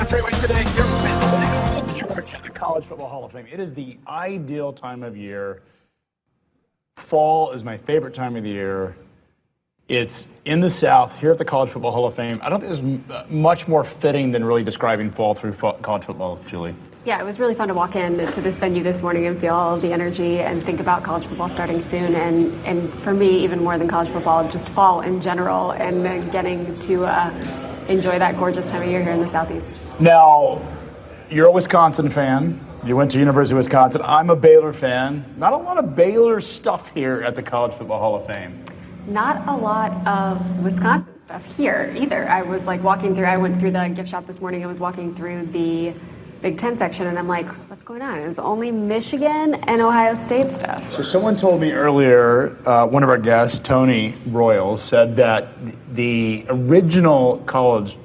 FreightWaves Today, your the College Football Hall of Fame. It is the ideal time of year. Fall is my favorite time of the year. It's in the South, here at the College Football Hall of Fame. I don't think there's much more fitting than really describing fall through college football, Julie. Yeah, it was really fun to walk in to this venue this morning and feel all of the energy and think about college football starting soon. And for me, even more than college football, just fall in general and getting to enjoy that gorgeous time of year here in the Southeast. Now, you're a Wisconsin fan. You went to University of Wisconsin. I'm a Baylor fan. Not a lot of Baylor stuff here at the College Football Hall of Fame. Not a lot of Wisconsin stuff here either. I was like walking through, I went through the gift shop this morning. I was walking through the Big Ten section, and I'm like, what's going on? It was only Michigan and Ohio State stuff. So someone told me earlier, one of our guests, Tony Broyles, said that the original College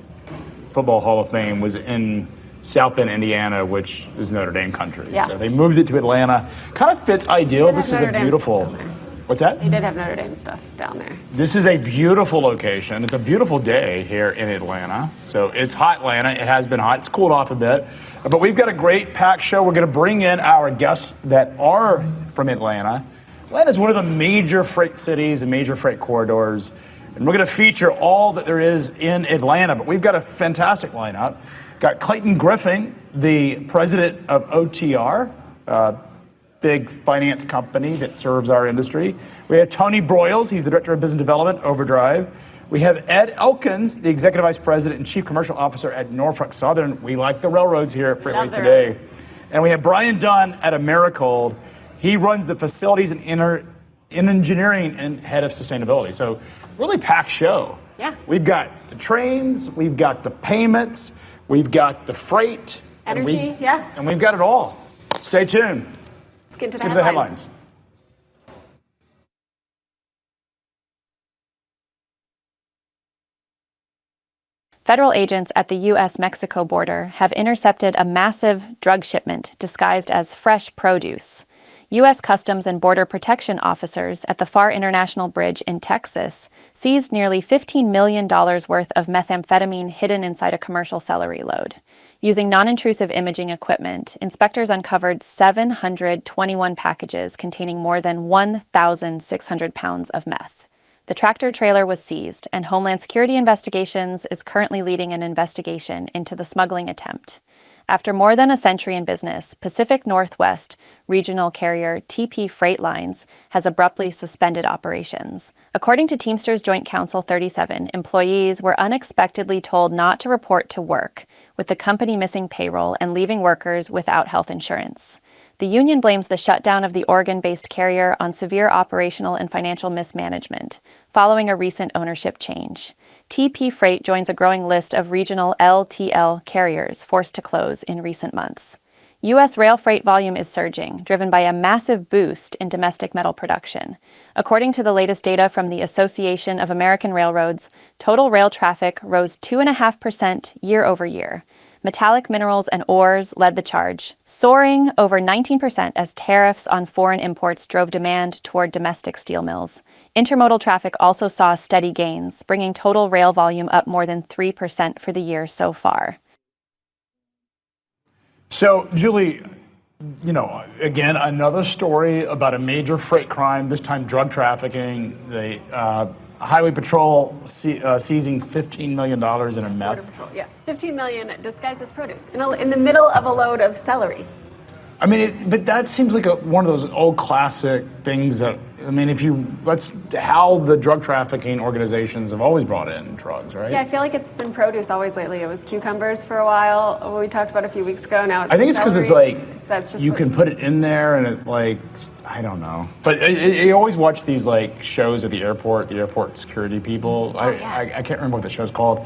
Football Hall of Fame was in South Bend, Indiana, which is Notre Dame country. Yeah. So they moved it to Atlanta. Kind of fits ideal. This is a beautiful... What's that? They did have Notre Dame stuff down there. This is a beautiful location. It's a beautiful day here in Atlanta. So it's hot Atlanta. It has been hot. It's cooled off a bit. But we've got a great packed show. We're going to bring in our guests that are from Atlanta. Atlanta is one of the major freight cities and major freight corridors. And we're going to feature all that there is in Atlanta. But we've got a fantastic lineup. Got Clayton Griffin, the president of OTR, big finance company that serves our industry. We have Tony Broyles, he's the Director of Business Development, Overdrive. We have Ed Elkins, the Executive Vice President and Chief Commercial Officer at Norfolk Southern. We like the railroads here at FreightWaves Today. And we have Brian Dunn at Americold. He runs the facilities and in engineering and head of sustainability. So really packed show. Yeah. We've got the trains, we've got the payments, we've got the freight. Energy, And we've got it all. Stay tuned. Let's get into the headlines. Federal agents at the U.S.-Mexico border have intercepted a massive drug shipment disguised as fresh produce. U.S. Customs and Border Protection officers at the Far International Bridge in Texas seized nearly $15 million worth of methamphetamine hidden inside a commercial celery load. Using non-intrusive imaging equipment, inspectors uncovered 721 packages containing more than 1,600 pounds of meth. The tractor-trailer was seized, and Homeland Security Investigations is currently leading an investigation into the smuggling attempt. After more than a century in business, Pacific Northwest regional carrier TP Freight Lines has abruptly suspended operations. According to Teamsters Joint Council 37, employees were unexpectedly told not to report to work, with the company missing payroll and leaving workers without health insurance. The union blames the shutdown of the Oregon-based carrier on severe operational and financial mismanagement, following a recent ownership change. TP Freight joins a growing list of regional LTL carriers forced to close in recent months. U.S. rail freight volume is surging, driven by a massive boost in domestic metal production. According to the latest data from the Association of American Railroads, total rail traffic rose 2.5% year over year. Metallic minerals and ores led the charge, soaring over 19% as tariffs on foreign imports drove demand toward domestic steel mills. Intermodal traffic also saw steady gains, bringing total rail volume up more than 3% for the year so far. So, Julie, again, another story about a major freight crime, this time drug trafficking. The Highway Patrol seizing $15 million in a meth. Border Patrol, yeah. $15 million disguised as produce in the middle of a load of celery. I mean, but that seems like one of those old classic things that, that's how the drug trafficking organizations have always brought in drugs, right? Yeah, I feel like it's been produce always lately. It was cucumbers for a while, we talked about a few weeks ago. Now I think it's because it's like, that's just you can put it in there and it I don't know. But you always watch these shows at the airport security people. Oh, yeah. I can't remember what the show's called.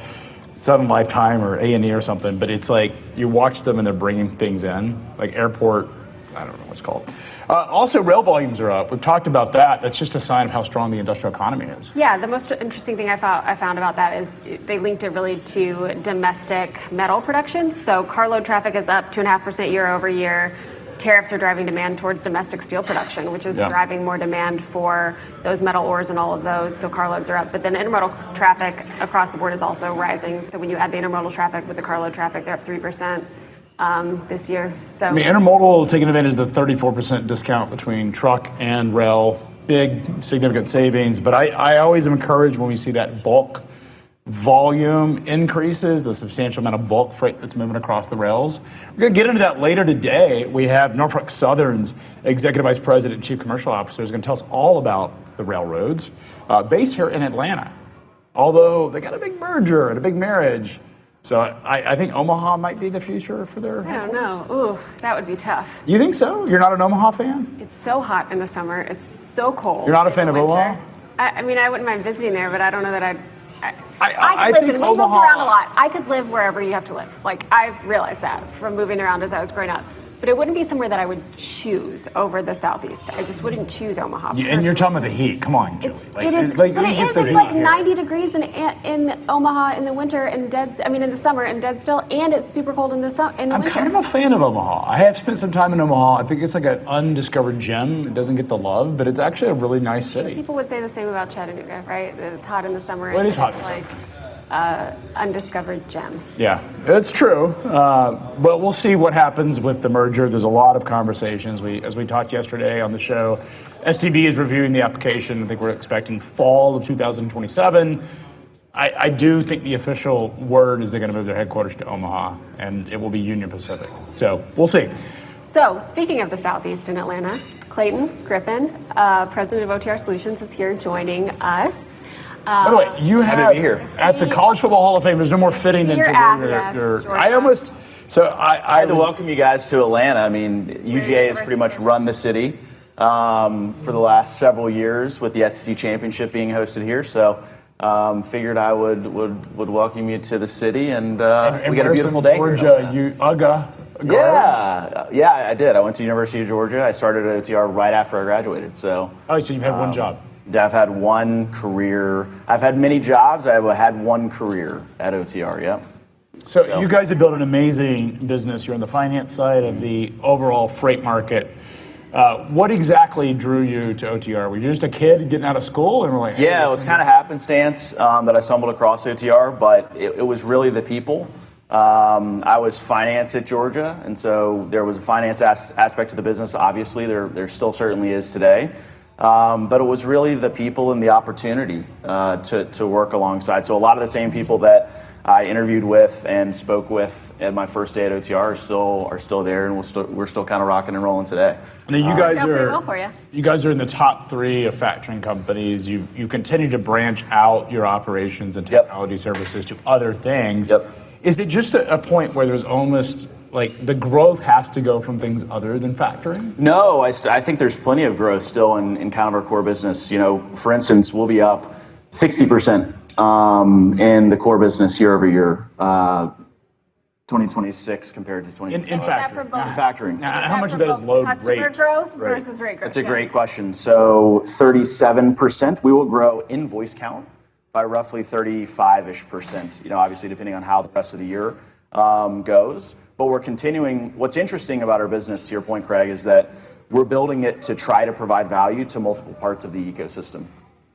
Southern Lifetime or A&E or something, but it's like you watch them and they're bringing things in, like airport, I don't know what it's called. Also, rail volumes are up. We've talked about that. That's just a sign of how strong the industrial economy is. Yeah, the most interesting thing I found about that is they linked it really to domestic metal production. So carload traffic is up 2.5% year over year. tariffs are driving demand towards domestic steel production, which is driving more demand for those metal ores and all of those. So carloads are up. But then intermodal traffic across the board is also rising. So when you add the intermodal traffic with the carload traffic, they're up 3% this year. So I mean, intermodal taking advantage of the 34% discount between truck and rail. Big, significant savings. But I always am encouraged when we see that bulk volume increases, the substantial amount of bulk freight that's moving across the rails. We're going to get into that later today. We have Norfolk Southern's Executive Vice President and Chief Commercial Officer is going to tell us all about the railroads based here in Atlanta. Although they got a big merger and a big marriage. So I think Omaha might be the future for their I don't know. Ooh, that would be tough. You think so? You're not an Omaha fan? It's so hot in the summer. It's so cold. You're not a fan of Omaha? I mean, I wouldn't mind visiting there, but I don't know that I'd... I listen, think we moved Omaha, around a lot. I could live wherever you have to live. Like, I've realized that from moving around as I was growing up. But it wouldn't be somewhere that I would choose over the Southeast. I just wouldn't choose Omaha. And you're talking about the heat. Come on, Julie. It is. It's like 90 degrees in Omaha in the winter and in the summer and dead still, and it's super cold in the winter. I'm kind of a fan of Omaha. I have spent some time in Omaha. I think it's like an undiscovered gem. It doesn't get the love, but it's actually a really nice city. People would say the same about Chattanooga, right? That it's hot in the summer. Well, it is hot in the summer. Undiscovered gem. Yeah, it's true. But we'll see what happens with the merger. There's a lot of conversations. As we talked yesterday on the show, STB is reviewing the application. I think we're expecting fall of 2027. I do think the official word is they're going to move their headquarters to Omaha, and it will be Union Pacific. So we'll see. So speaking of the Southeast in Atlanta, Clayton Griffin, President of OTR Solutions, is here joining us. By the way, you have at the College Football Hall of Fame. There's no more fitting than to wear your. I almost. So I had to welcome you guys to Atlanta. I mean, UGA has pretty much run the city for the last several years, with the SEC championship being hosted here. So figured I would welcome you to the city, and we got a beautiful day. Georgia, Yeah, I did. I went to University of Georgia. I started at OTR right after I graduated. So you've had one job. I've had one career. I've had many jobs. I've had one career at OTR, yeah. So you guys have built an amazing business. You're on the finance side of the overall freight market. What exactly drew you to OTR? Were you just a kid getting out of school and were like, hey, yeah, it was kind of happenstance that I stumbled across OTR, but it was really the people. I was finance at Georgia, and so there was a finance aspect to the business. Obviously, there still certainly is today. But it was really the people and the opportunity to work alongside. So a lot of the same people that I interviewed with and spoke with at my first day at OTR are still there, and we're still kind of rocking and rolling today. And then you guys are in the top 3 of factoring companies. You continue to branch out your operations and technology services to other things. Yep. Is it just a point where there's almost like the growth has to go from things other than factoring? No, I think there's plenty of growth still in kind of our core business. You know, for instance, we'll be up 60% in the core business year over year, 2026 compared to 2020. In factoring. In factoring. Now, how much of that is load customer rate? growth versus rate growth? That's a great question. So 37%, we will grow invoice count by roughly 35-ish%. You know, obviously depending on how the rest of the year goes. But we're continuing. What's interesting about our business, to your point, Craig, is that we're building it to try to provide value to multiple parts of the ecosystem.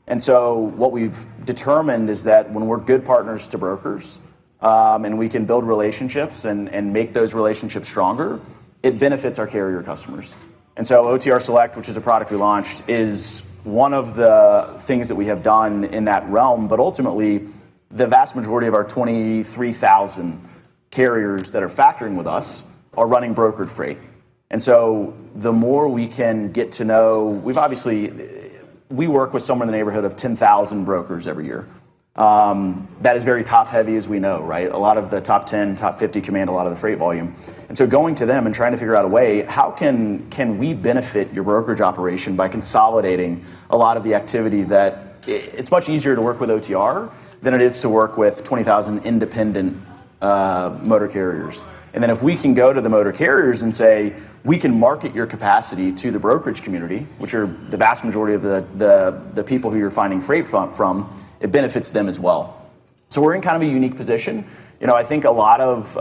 And so what we've determined is that when we're good partners to brokers, and we can build relationships and make those relationships stronger, it benefits our carrier customers. And so OTR Select, which is a product we launched, is one of the things that we have done in that realm. But ultimately, the vast majority of our 23,000 carriers that are factoring with us are running brokered freight. And so the more we can get to know, we work with somewhere in the neighborhood of 10,000 brokers every year. That is very top heavy, as we know, right? A lot of the top 10, top 50 command a lot of the freight volume. And so going to them and trying to figure out a way, how can we benefit your brokerage operation by consolidating a lot of the activity that it's much easier to work with OTR than it is to work with 20,000 independent motor carriers. And then if we can go to the motor carriers and say, we can market your capacity to the brokerage community, which are the vast majority of the people who you're finding freight from, it benefits them as well. So we're in kind of a unique position. You know, I think a lot of,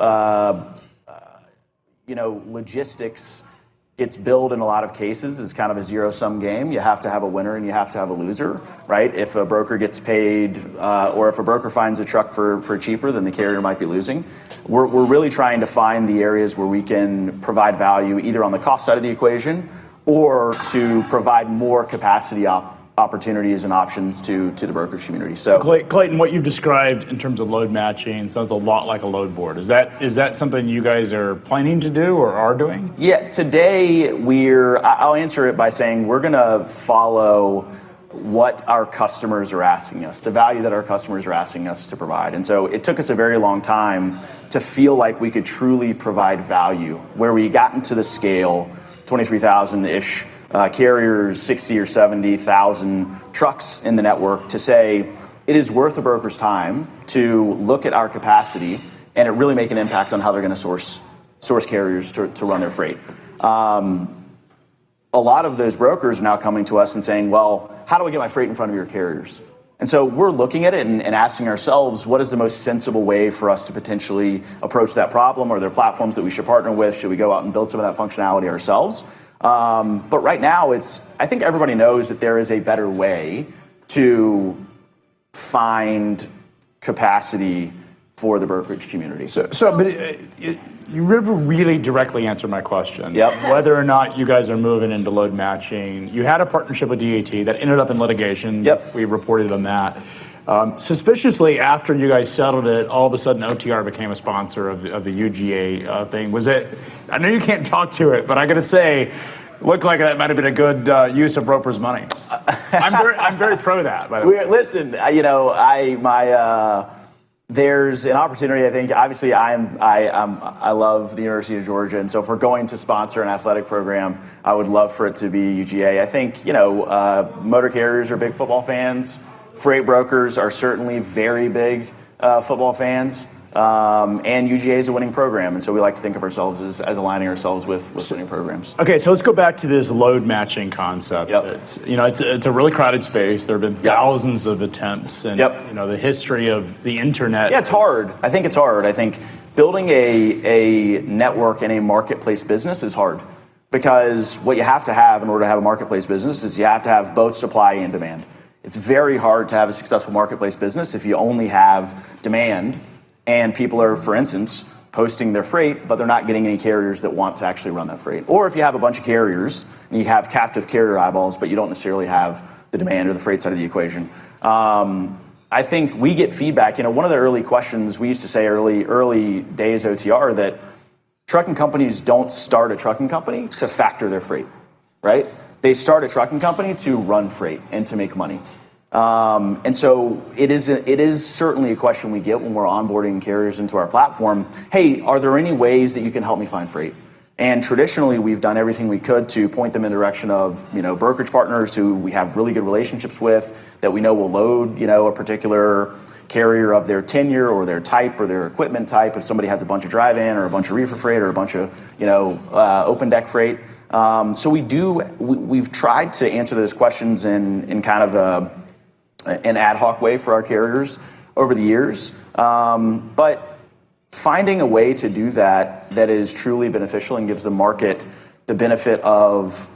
logistics gets billed in a lot of cases as kind of a zero-sum game. You have to have a winner and you have to have a loser, right? If a broker gets paid or if a broker finds a truck for cheaper, then the carrier might be losing. We're really trying to find the areas where we can provide value either on the cost side of the equation or to provide more capacity opportunities and options to the brokerage community. So Clayton, what you've described in terms of load matching sounds a lot like a load board. Is that something you guys are planning to do or are doing? Yeah, today I'll answer it by saying we're going to follow what our customers are asking us, the value that our customers are asking us to provide. And so it took us a very long time to feel like we could truly provide value where we got into the scale, 23,000-ish carriers, 60 or 70,000 trucks in the network, to say it is worth a broker's time to look at our capacity and it really make an impact on how they're going to source carriers to run their freight. A lot of those brokers are now coming to us and saying, well, how do I get my freight in front of your carriers? And so we're looking at it and asking ourselves, what is the most sensible way for us to potentially approach that problem? Are there platforms that we should partner with? Should we go out and build some of that functionality ourselves? But right now, I think everybody knows that there is a better way to find capacity for the brokerage community. You never really directly answered my question. Yep. Whether or not you guys are moving into load matching. You had a partnership with DAT that ended up in litigation. Yep. We reported on that. Suspiciously, after you guys settled it, all of a sudden OTR became a sponsor of the UGA thing. Was it? I know you can't talk to it, but I got to say, looked like that might have been a good use of Roper's money. I'm very pro that. By the way. Listen, there's an opportunity. I think obviously I love the University of Georgia, and so if we're going to sponsor an athletic program, I would love for it to be UGA. I think motor carriers are big football fans. Freight brokers are certainly very big football fans. And UGA is a winning program, and so we like to think of ourselves as aligning ourselves with winning programs. Okay, so let's go back to this load matching concept. Yep. It's a really crowded space. There have been thousands of attempts, and the history of the internet. Yeah, it's hard. I think it's hard. I think building a network and a marketplace business is hard because what you have to have in order to have a marketplace business is you have to have both supply and demand. It's very hard to have a successful marketplace business if you only have demand. And people are, for instance, posting their freight, but they're not getting any carriers that want to actually run that freight. Or if you have a bunch of carriers and you have captive carrier eyeballs, but you don't necessarily have the demand or the freight side of the equation. I think we get feedback. One of the early questions we used to say early days OTR that trucking companies don't start a trucking company to factor their freight, right? They start a trucking company to run freight and to make money. And so it is certainly a question we get when we're onboarding carriers into our platform. Hey, are there any ways that you can help me find freight? And traditionally, we've done everything we could to point them in the direction of brokerage partners who we have really good relationships with that we know will load a particular carrier of their tenure or their type or their equipment type. If somebody has a bunch of drive-in or a bunch of reefer freight or a bunch of open deck freight. So we've tried to answer those questions in kind of an ad hoc way for our carriers over the years. But finding a way to do that is truly beneficial and gives the market the benefit of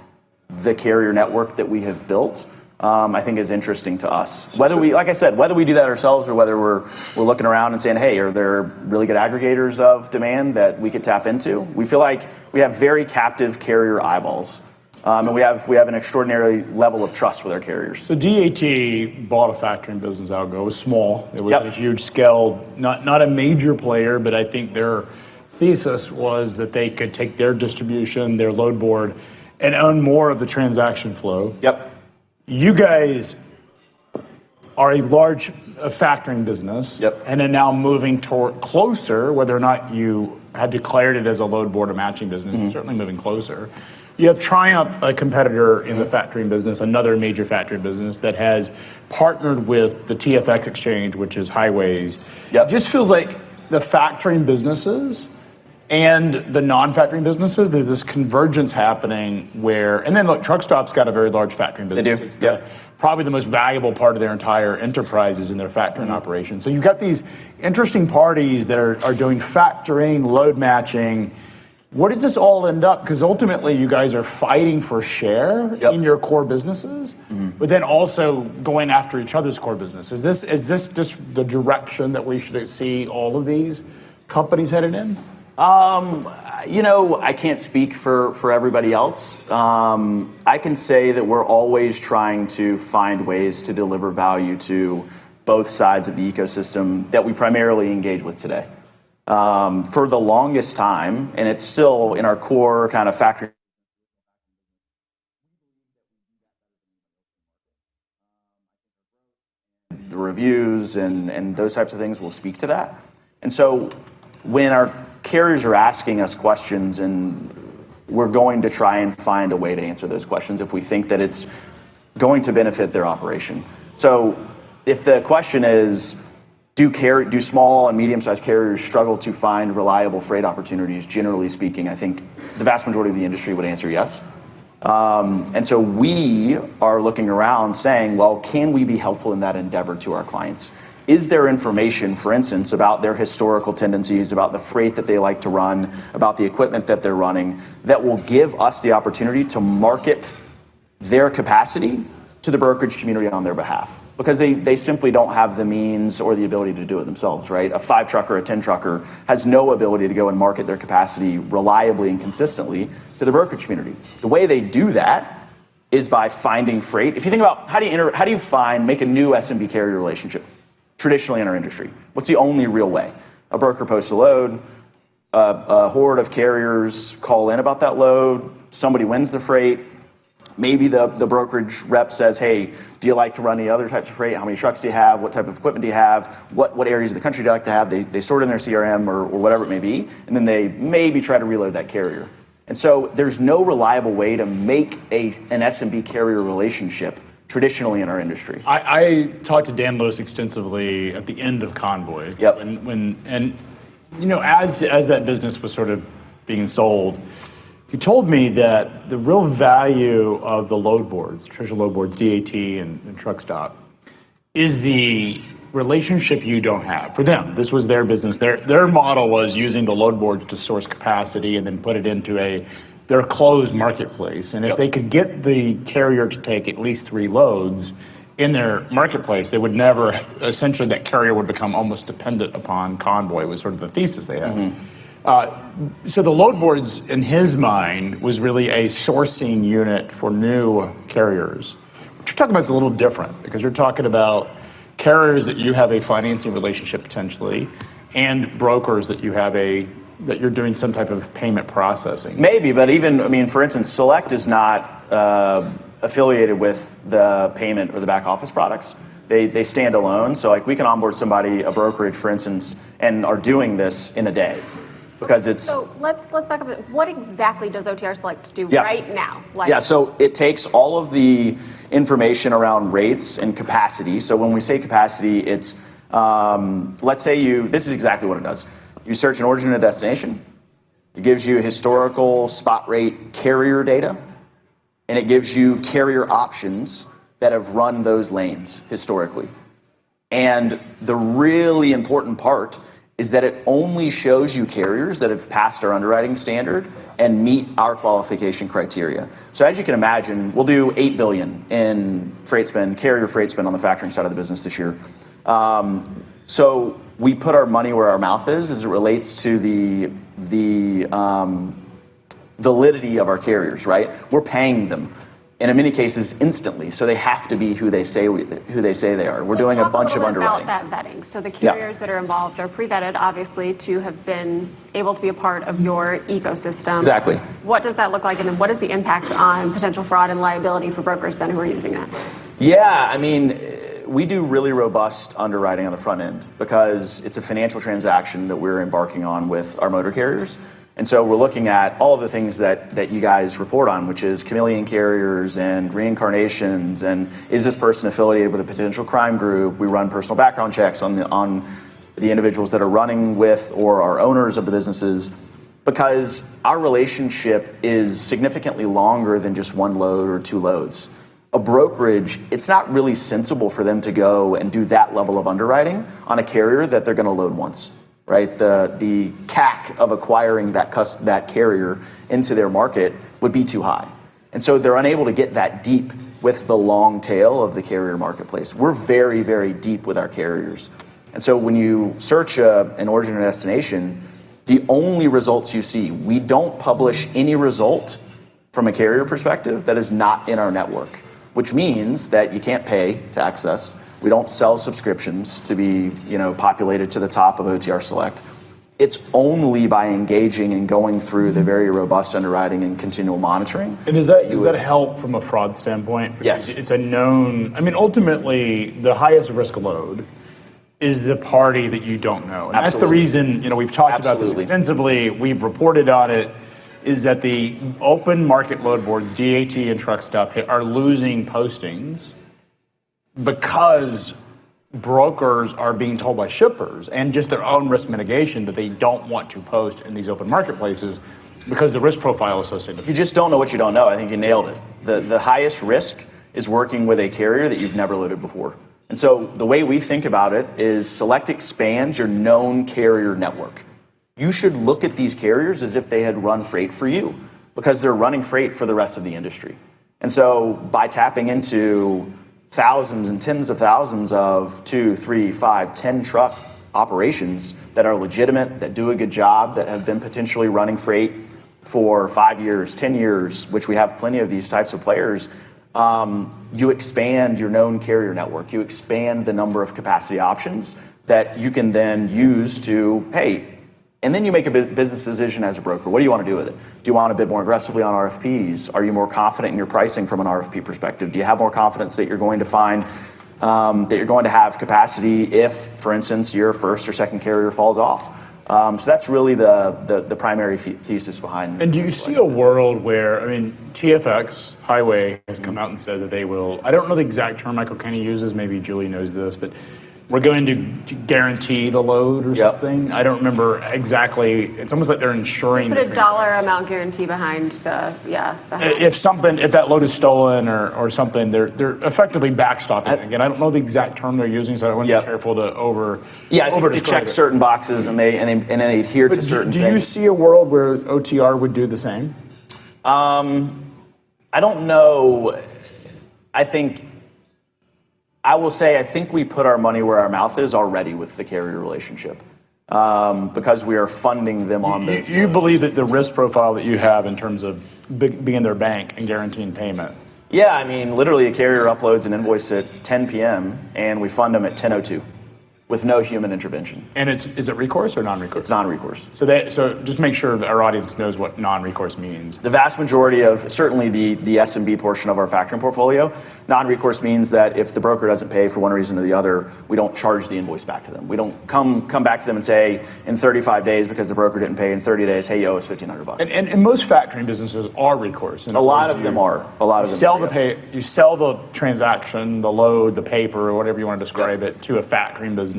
the carrier network that we have built, I think is interesting to us. Whether we do that ourselves or whether we're looking around and saying, hey, are there really good aggregators of demand that we could tap into? We feel like we have very captive carrier eyeballs. And we have an extraordinary level of trust with our carriers. So DAT bought a factoring business out ago. It was small. It was a huge scale, not a major player, but I think their thesis was that they could take their distribution, their load board, and own more of the transaction flow. Yep. You guys are a large factoring business, and are now moving toward closer, whether or not you had declared it as a load board or matching business, you're certainly moving closer. You have Triumph, a competitor in the factoring business, another major factoring business that has partnered with the TFX exchange, which is Highways. It just feels like the factoring businesses and the non-factoring businesses, there's this convergence happening where, and then look, Truckstop's got a very large factoring business. They do. It's probably the most valuable part of their entire enterprise is in their factoring operation. So you've got these interesting parties that are doing factoring, load matching. Where does this all end up? Because ultimately you guys are fighting for share in your core businesses, but then also going after each other's core business. Is this just the direction that we should see all of these companies headed in? I can't speak for everybody else. I can say that we're always trying to find ways to deliver value to both sides of the ecosystem that we primarily engage with today. For the longest time, and it's still in our core kind of factory, the reviews and those types of things will speak to that. And so when our carriers are asking us questions, and we're going to try and find a way to answer those questions if we think that it's going to benefit their operation. So if the question is, do small and medium-sized carriers struggle to find reliable freight opportunities? Generally speaking, I think the vast majority of the industry would answer yes. And so we are looking around saying, well, can we be helpful in that endeavor to our clients? Is there information, for instance, about their historical tendencies, about the freight that they like to run, about the equipment that they're running, that will give us the opportunity to market their capacity to the brokerage community on their behalf? Because they simply don't have the means or the ability to do it themselves, right? A 5-trucker, a 10-trucker has no ability to go and market their capacity reliably and consistently to the brokerage community. The way they do that is by finding freight. If you think about how do you make a new SMB carrier relationship? Traditionally in our industry, what's the only real way? A broker posts a load, a horde of carriers call in about that load, somebody wins the freight, maybe the brokerage rep says, hey, do you like to run any other types of freight? How many trucks do you have? What type of equipment do you have? What areas of the country do you like to have? They sort in their CRM or whatever it may be, and then they maybe try to reload that carrier. And so there's no reliable way to make an SMB carrier relationship traditionally in our industry. I talked to Dan Lewis extensively at the end of Convoy. Yep. As that business was sort of being sold, he told me that the real value of the load boards, traditional load boards, DAT and truck stop, is the relationship you don't have. For them, this was their business. Their model was using the load boards to source capacity and then put it into their closed marketplace. And if they could get the carrier to take at least 3 loads in their marketplace, they would never, essentially that carrier would become almost dependent upon Convoy, was sort of the thesis they had. So the load boards, in his mind, was really a sourcing unit for new carriers. What you're talking about is a little different, because you're talking about carriers that you have a financing relationship potentially, and brokers that that you're doing some type of payment processing. Maybe, but for instance, Select is not affiliated with the payment or the back office products. They stand alone. So we can onboard somebody, a brokerage, for instance, and are doing this in a day. Because it's so let's back up a bit. What exactly does OTR Select do right now? So it takes all of the information around rates and capacity. So when we say capacity, it's let's say this is exactly what it does. You search an origin and a destination. It gives you historical spot rate carrier data, and it gives you carrier options that have run those lanes historically. And the really important part is that it only shows you carriers that have passed our underwriting standard and meet our qualification criteria. So as you can imagine, we'll do $8 billion in freight spend, carrier freight spend on the factoring side of the business this year. So we put our money where our mouth is as it relates to the validity of our carriers, right? We're paying them, and in many cases instantly, so they have to be who they say they are. We're doing a bunch of underwriting. About that vetting. So the carriers that are involved are pre-vetted, obviously, to have been able to be a part of your ecosystem. Exactly. What does that look like, and then what is the impact on potential fraud and liability for brokers then who are using that? Yeah, we do really robust underwriting on the front end because it's a financial transaction that we're embarking on with our motor carriers. And so we're looking at all of the things that you guys report on, which is chameleon carriers and reincarnations, and is this person affiliated with a potential crime group? We run personal background checks on the individuals that are running with or are owners of the businesses, because our relationship is significantly longer than just 1 load or 2 loads. A brokerage, it's not really sensible for them to go and do that level of underwriting on a carrier that they're going to load once. right? The CAC of acquiring that carrier into their market would be too high. And so they're unable to get that deep with the long tail of the carrier marketplace. We're very, very deep with our carriers. And so when you search an origin or destination, the only results you see, we don't publish any result from a carrier perspective that is not in our network, which means that you can't pay to access. We don't sell subscriptions to be, populated to the top of OTR Select. It's only by engaging and going through the very robust underwriting and continual monitoring. And does that help from a fraud standpoint? Yes. It's a known, ultimately, the highest risk load is the party that you don't know. And that's the reason, we've talked about this extensively, we've reported on it, is that the open market load boards, DAT and Truck Stop, are losing postings because brokers are being told by shippers and just their own risk mitigation that they don't want to post in these open marketplaces because the risk profile is so significant. You just don't know what you don't know. I think you nailed it. The highest risk is working with a carrier that you've never loaded before. And so the way we think about it is Select expands your known carrier network. You should look at these carriers as if they had run freight for you because they're running freight for the rest of the industry. And so by tapping into thousands and tens of thousands of 2, 3, 5, 10 truck operations that are legitimate, that do a good job, that have been potentially running freight for 5 years, 10 years, which we have plenty of these types of players, you expand your known carrier network. You expand the number of capacity options that you can then use to, and then you make a business decision as a broker. What do you want to do with it? Do you want to bid more aggressively on RFPs? Are you more confident in your pricing from an RFP perspective? Do you have more confidence that you're going to find that you're going to have capacity if, for instance, your first or second carrier falls off? So that's really the primary thesis behind. And do you see a world where, TFX Highway has come out and said that they will, I don't know the exact term Michael Kenny uses, maybe Julie knows this, but we're going to guarantee the load or something. I don't remember exactly. It's almost like they're insuring. Put a dollar amount guarantee behind if that load is stolen or something, they're effectively backstopping. Again, I don't know the exact term they're using, so I want to be careful to over. I think they check certain boxes and they adhere to certain things. Do you see a world where OTR would do the same? I don't know. I will say I think we put our money where our mouth is already with the carrier relationship because we are funding them on those. You believe that the risk profile that you have in terms of being their bank and guaranteeing payment? Yeah, literally a carrier uploads an invoice at 10 p.m. and we fund them at 10:02 with no human intervention. And is it recourse or non-recourse? It's non-recourse. So just make sure that our audience knows what non-recourse means. The vast majority of, certainly the SMB portion of our factoring portfolio, non-recourse means that if the broker doesn't pay for one reason or the other, we don't charge the invoice back to them. We don't come back to them and say, in 35 days, because the broker didn't pay, in 30 days, hey, you owe us $1,500. And most factoring businesses are recourse. A lot of them are. You sell the transaction, the load, the paper, or whatever you want to describe it, to a factoring business.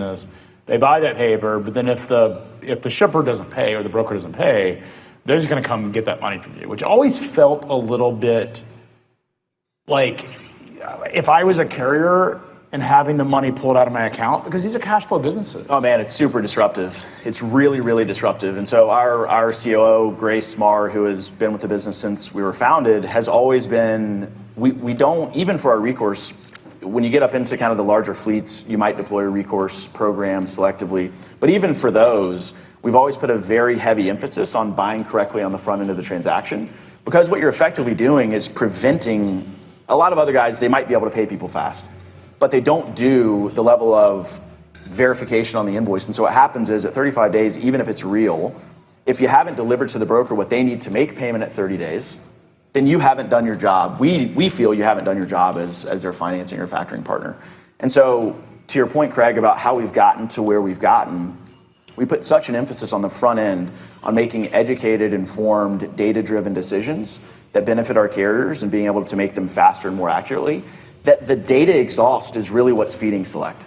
They buy that paper, but then if the shipper doesn't pay or the broker doesn't pay, they're just going to come get that money from you, which always felt a little bit like if I was a carrier and having the money pulled out of my account, because these are cash flow businesses. Oh man, it's super disruptive. It's really, really disruptive. And so our COO, Grace Marr, who has been with the business since we were founded, has always been, we don't, even for our recourse, when you get up into kind of the larger fleets, you might deploy a recourse program selectively. But even for those, we've always put a very heavy emphasis on buying correctly on the front end of the transaction, because what you're effectively doing is preventing a lot of other guys. They might be able to pay people fast, but they don't do the level of verification on the invoice. And so what happens is at 35 days, even if it's real, if you haven't delivered to the broker what they need to make payment at 30 days, then you haven't done your job. We feel you haven't done your job as their financing or factoring partner. And so to your point, Craig, about how we've gotten to where we've gotten, we put such an emphasis on the front end on making educated, informed, data-driven decisions that benefit our carriers and being able to make them faster and more accurately, that the data exhaust is really what's feeding Select.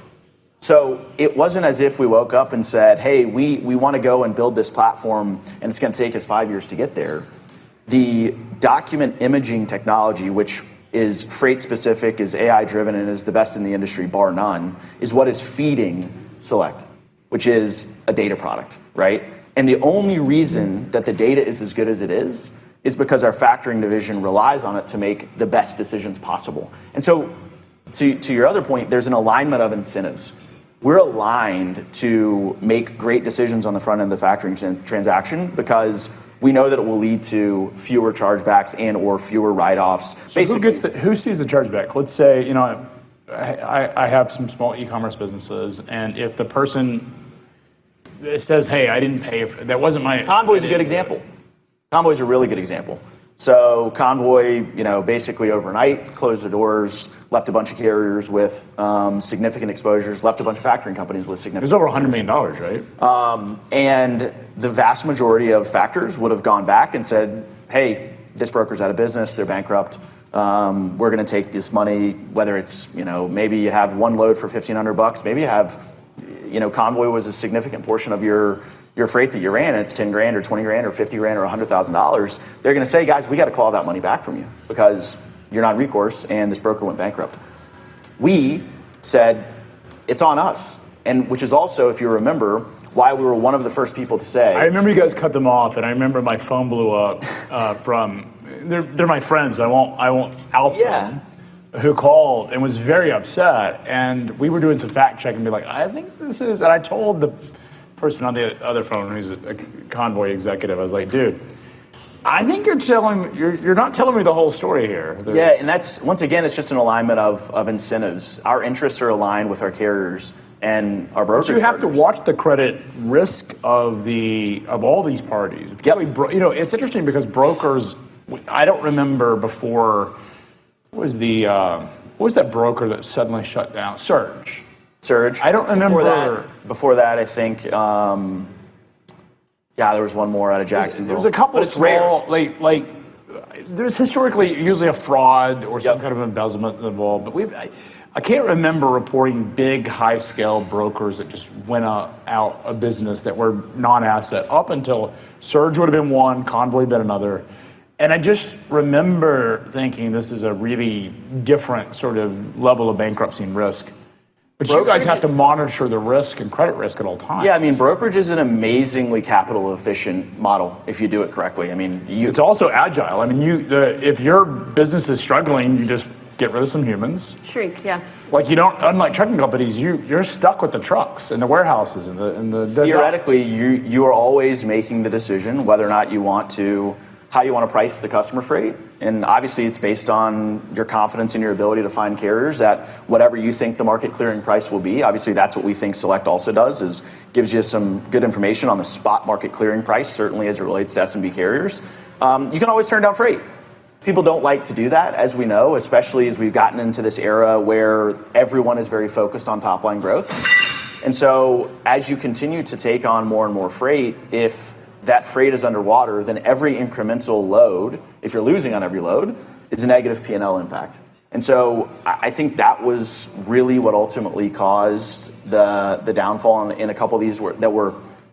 So it wasn't as if we woke up and said, hey, we want to go and build this platform and it's going to take us 5 years to get there. The document imaging technology, which is freight specific, is AI driven, and is the best in the industry, bar none, is what is feeding Select. which is a data product, right? And the only reason that the data is as good as it is because our factoring division relies on it to make the best decisions possible. And so to your other point, there's an alignment of incentives. We're aligned to make great decisions on the front end of the factoring transaction because we know that it will lead to fewer chargebacks and or fewer write-offs. So who sees the chargeback? Let's say, I have some small e-commerce businesses, and if the person says, hey, I didn't pay, that wasn't my... Convoy's a good example. Convoy's a really good example. So Convoy, basically overnight closed the doors, left a bunch of carriers with significant exposures, left a bunch of factoring companies with significant... It was over $100 million, right? And the vast majority of factors would have gone back and said, hey, this broker's out of business, they're bankrupt, we're going to take this money, whether it's, maybe you have one load for $1,500, maybe you have, Convoy was a significant portion of your freight that you ran, and it's 10 grand or 20 grand or 50 grand or $100,000, they're going to say, guys, we got to claw that money back from you because you're not recourse and this broker went bankrupt. We said, it's on us. And which is also, if you remember, why we were one of the first people to say. I remember you guys cut them off, and I remember my phone blew up from, they're my friends, I won't out them, who called and was very upset. And we were doing some fact checking and be like, I think this is, and I told the person on the other phone who's a Convoy executive, I was like, dude, I think you're not telling me the whole story here. Yeah, and that's, once again, it's just an alignment of incentives. Our interests are aligned with our carriers and our brokers. But you have to watch the credit risk of all these parties. Yep. It's interesting because brokers, I don't remember before, what was that broker that suddenly shut down? Surge. I don't remember. Before that, I think, there was one more out of Jacksonville. There's a couple of small, like, there's historically usually a fraud or some kind of embezzlement involved, but I can't remember reporting big, high-scale brokers that just went out of business that were non-asset up until Surge would have been one, Convoy been another. And I just remember thinking this is a really different sort of level of bankruptcy and risk. But you guys have to monitor the risk and credit risk at all times. Yeah, I mean, brokerage is an amazingly capital efficient model if you do it correctly. I mean, it's also agile. I mean, if your business is struggling, you just get rid of some humans. Shrink, yeah. Like unlike trucking companies, you're stuck with the trucks and the warehouses and the theoretically, you are always making the decision whether or not how you want to price the customer freight. And obviously it's based on your confidence in your ability to find carriers at whatever you think the market clearing price will be. Obviously that's what we think Select also does, is gives you some good information on the spot market clearing price, certainly as it relates to SMB carriers. You can always turn down freight. People don't like to do that, as we know, especially as we've gotten into this era where everyone is very focused on top line growth. And so as you continue to take on more and more freight, if that freight is underwater, then every incremental load, if you're losing on every load, is a negative P&L impact. And so I think that was really what ultimately caused the downfall in a couple of these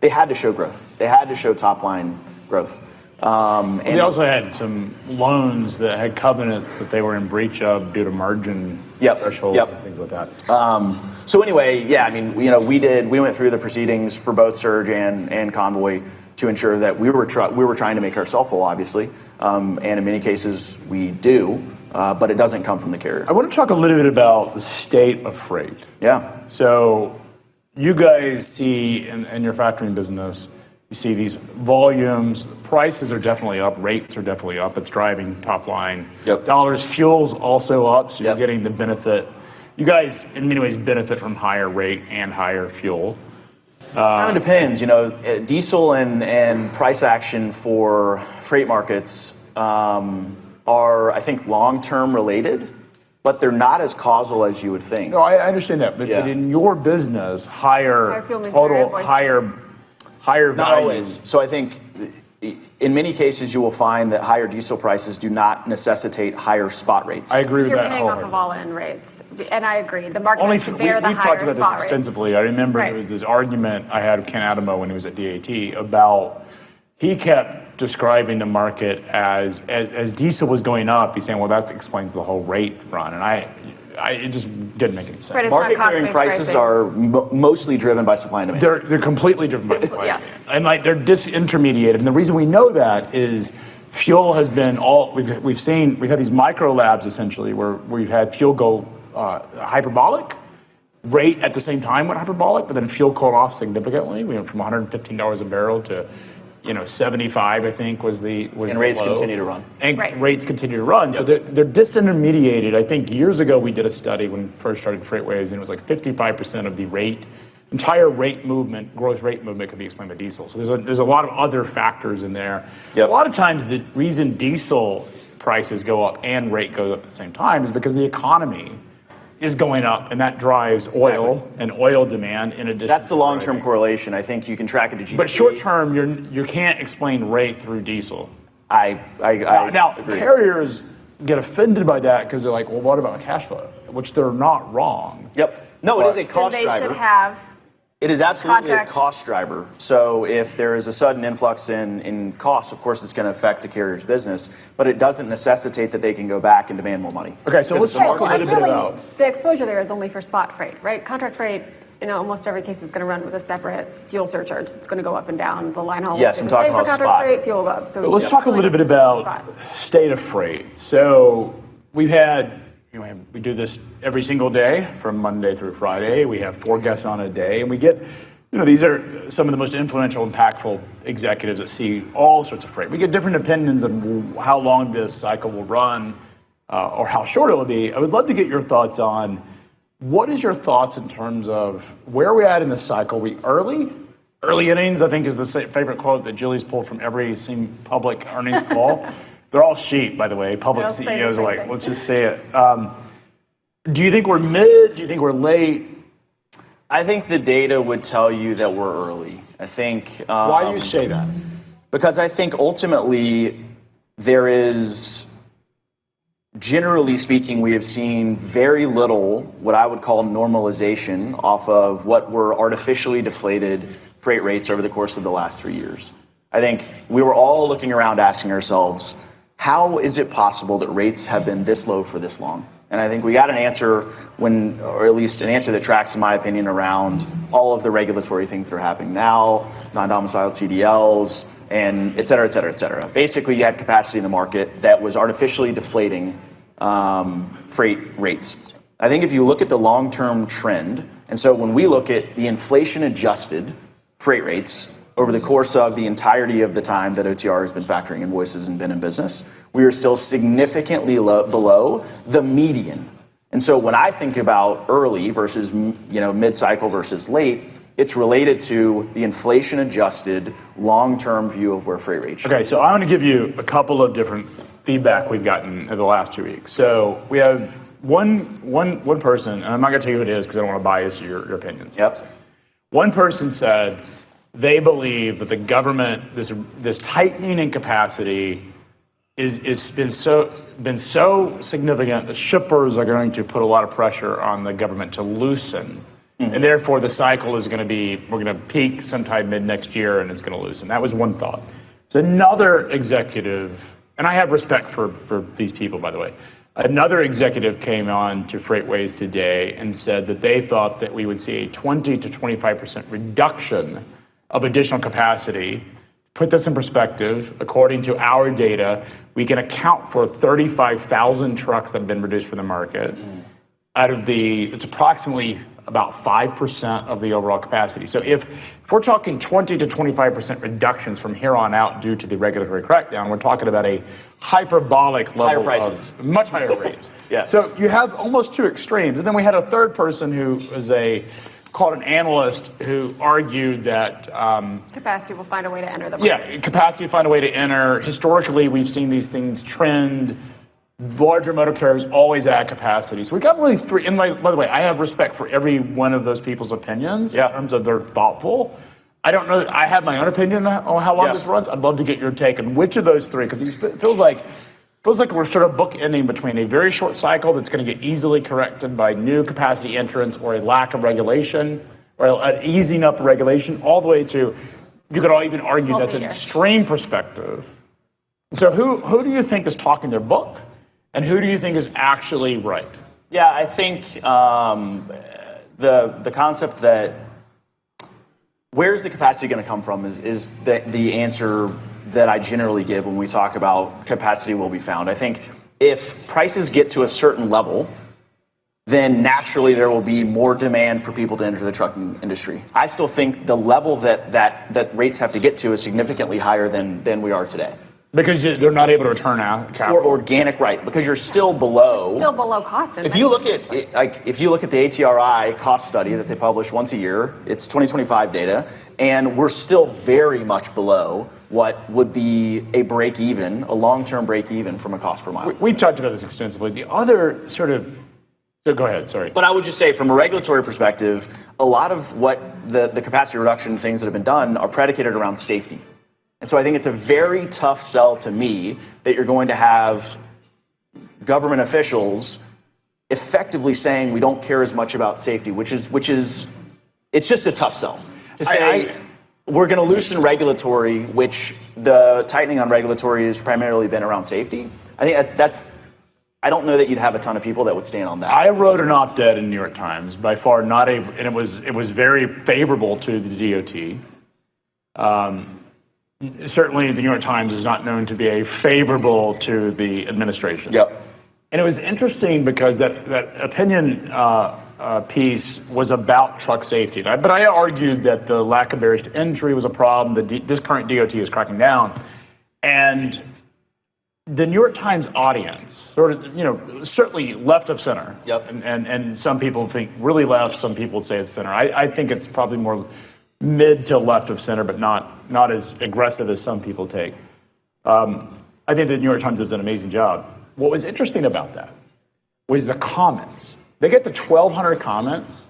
they had to show growth. They had to show top line growth. And they also had some loans that had covenants that they were in breach of due to margin thresholds and things like that. So anyway, I mean, we went through the proceedings for both Surge and Convoy to ensure that we were trying to make ourselves whole, obviously, and in many cases we do, but it doesn't come from the carrier. I want to talk a little bit about the state of freight. Yeah. So you guys see in your factoring business, you see these volumes, prices are definitely up, rates are definitely up. It's driving top line. Dollars, fuel's also up, so you're getting the benefit. You guys, in many ways, benefit from higher rate and higher fuel. Kind of depends, diesel and price action for freight markets are, I think, long-term related, but they're not as causal as you would think. No, I understand that, but in your business, higher value. Not always. So I think in many cases you will find that higher diesel prices do not necessitate higher spot rates. I agree with that. You're paying off of all-in rates, and I agree. The market has to bear the higher spot rates. We've talked about this extensively. I remember there was this argument I had with Ken Adamo when he was at DAT about, he kept describing the market as diesel was going up. He's saying, well, that explains the whole rate run. And it just didn't make any sense. Right, it's not Market clearing cost-based prices pricing. are mostly driven by supply and demand. They're completely different by supply. Yes. And like they're disintermediated. And the reason we know that is fuel has been we've had these micro labs essentially where we've had fuel go hyperbolic, rate at the same time went hyperbolic, but then fuel cooled off significantly. We went from $115 a barrel to 75, I think, was the And rates low. continue to run. And Right. rates continue to run. So they're disintermediated. I think years ago we did a study when we first started FreightWaves, and it was like 55% of the entire rate movement, gross rate movement, could be explained by diesel. So there's a lot of other factors in there. Yep. A lot of times the reason diesel prices go up and rate goes up at the same time is because the economy is going up, and that drives oil and oil demand in addition. That's the to long-term driving. correlation. I think you can track it to GDP. But short term, you can't explain rate through diesel. I Now, agree. carriers get offended by that because they're like, well, what about cash flow? Which they're not wrong. Yep. No, it is a Then cost they driver. should have. It is absolutely contract. a cost driver. So if there is a sudden influx in costs, of course, it's going to affect the carrier's business, but it doesn't necessitate that they can go back and demand more money. Okay, so let's Because it's a talk a market. little bit about. The exposure there is only for spot freight, right? Contract freight, in almost every case, is going to run with a separate fuel surcharge. It's going to go up and down. The line haul Yes, will I'm stay the talking same for about contract spot. freight, fuel will go up. So Let's talk a little bit about state of freight. So we've had, we do this every single day from Monday through Friday. We have 4 guests on a day, and we get, these are some of the most influential, impactful executives that see all sorts of freight. We get different opinions on how long this cycle will run or how short it will be. I would love to get your thoughts on what is your thoughts in terms of where we're at in the cycle. We early innings, I think, is the favorite quote that Julie's pulled from every public earnings call. They're all sheep, by the way. Public They'll say the CEOs are same like, thing. let's just say it. Do you think we're mid? Do you think we're late? I think the data would tell you that we're early. I think. Why do you say that? Because I think ultimately there is, generally speaking, we have seen very little what I would call normalization off of what were artificially deflated freight rates over the course of the last 3 years. I think we were all looking around asking ourselves, how is it possible that rates have been this low for this long? And I think we got an answer or at least an answer that tracks, in my opinion, around all of the regulatory things that are happening now, non-domiciled CDLs, and et cetera, et cetera, et cetera. Basically, you had capacity in the market that was artificially deflating freight rates. I think if you look at the long-term trend, and so when we look at the inflation-adjusted freight rates over the course of the entirety of the time that OTR has been factoring invoices and been in business, we are still significantly below the median. And so when I think about early versus mid-cycle versus late, it's related to the inflation-adjusted long-term view of where freight rates should Okay, so I want to give you a couple of different feedback we've gotten in the last 2 weeks. So we have one person, and I'm not going to tell you who it is because I don't want to bias your opinions. Yep. One person said they believe that the government, this tightening in capacity, is been so significant that shippers are going to put a lot of pressure on the government to loosen. Mm-hmm. And therefore the cycle is going to be, we're going to peak sometime mid next year and it's going to loosen. That was one thought. There's another executive, and I have respect for these people, by the way. Another executive came on to FreightWaves Today and said that they thought that we would see a 20 to 25% reduction of additional capacity. Put this in perspective, according to our data, we can account for 35,000 trucks that have been reduced from the market. Out of it's approximately about 5% of the overall capacity. So if we're talking 20 to 25% reductions from here on out due to the regulatory crackdown, we're talking about a hyperbolic level higher prices. of much higher rates. Yeah. So you have almost two extremes. And then we had a third person who was called an analyst who argued that capacity will find a way to enter the market. yeah, capacity will find a way to enter. Historically, we've seen these things trend. Larger motor carriers always add capacity. So we got really three. And by the way, I have respect for every one of those people's opinions in terms of they're thoughtful. I don't know. I have my own opinion on how long this runs. I'd love to get your take on which of those three, because it feels like we're sort of bookending between a very short cycle that's going to get easily corrected by new capacity entrants or a lack of regulation or an easing up regulation, all the way to, you could all even argue that's an extreme perspective. So who do you think is talking their book, and who do you think is actually right? Yeah, I think the concept that where's the capacity going to come from is the answer that I generally give when we talk about capacity will be found. I think if prices get to a certain level, then naturally there will be more demand for people to enter the trucking industry. I still think the level that rates have to get to is significantly higher than we are today. Because they're not able to return out capital. For organic, right? Because you're still below. Still below cost. If you look at if you look at the ATRI cost study that they publish once a year, it's 2025 data, and we're still very much below what would be a break even, a long-term break even from a cost per mile. We've talked about this extensively. The other sort of go ahead, sorry. But I would just say from a regulatory perspective, a lot of what the capacity reduction things that have been done are predicated around safety. And so I think it's a very tough sell to me that you're going to have government officials effectively saying we don't care as much about safety, which is it's just a tough sell to say we're going to loosen regulatory, which the tightening on regulatory has primarily been around safety. I think that's I don't know that you'd have a ton of people that would stand on that. I wrote an op-ed in the New York Times, by far not and it was very favorable to the DOT. Certainly, the New York Times is not known to be favorable to the administration. Yep. And it was interesting because that opinion piece was about truck safety. But I argued that the lack of barriers to entry was a problem. This current DOT is cracking down. And the New York Times audience, sort of, certainly left of center. Yep. And some people think really left, some people would say it's center. I think it's probably more mid to left of center, but not as aggressive as some people take. I think the New York Times does an amazing job. What was interesting about that was the comments. They get to 1,200 comments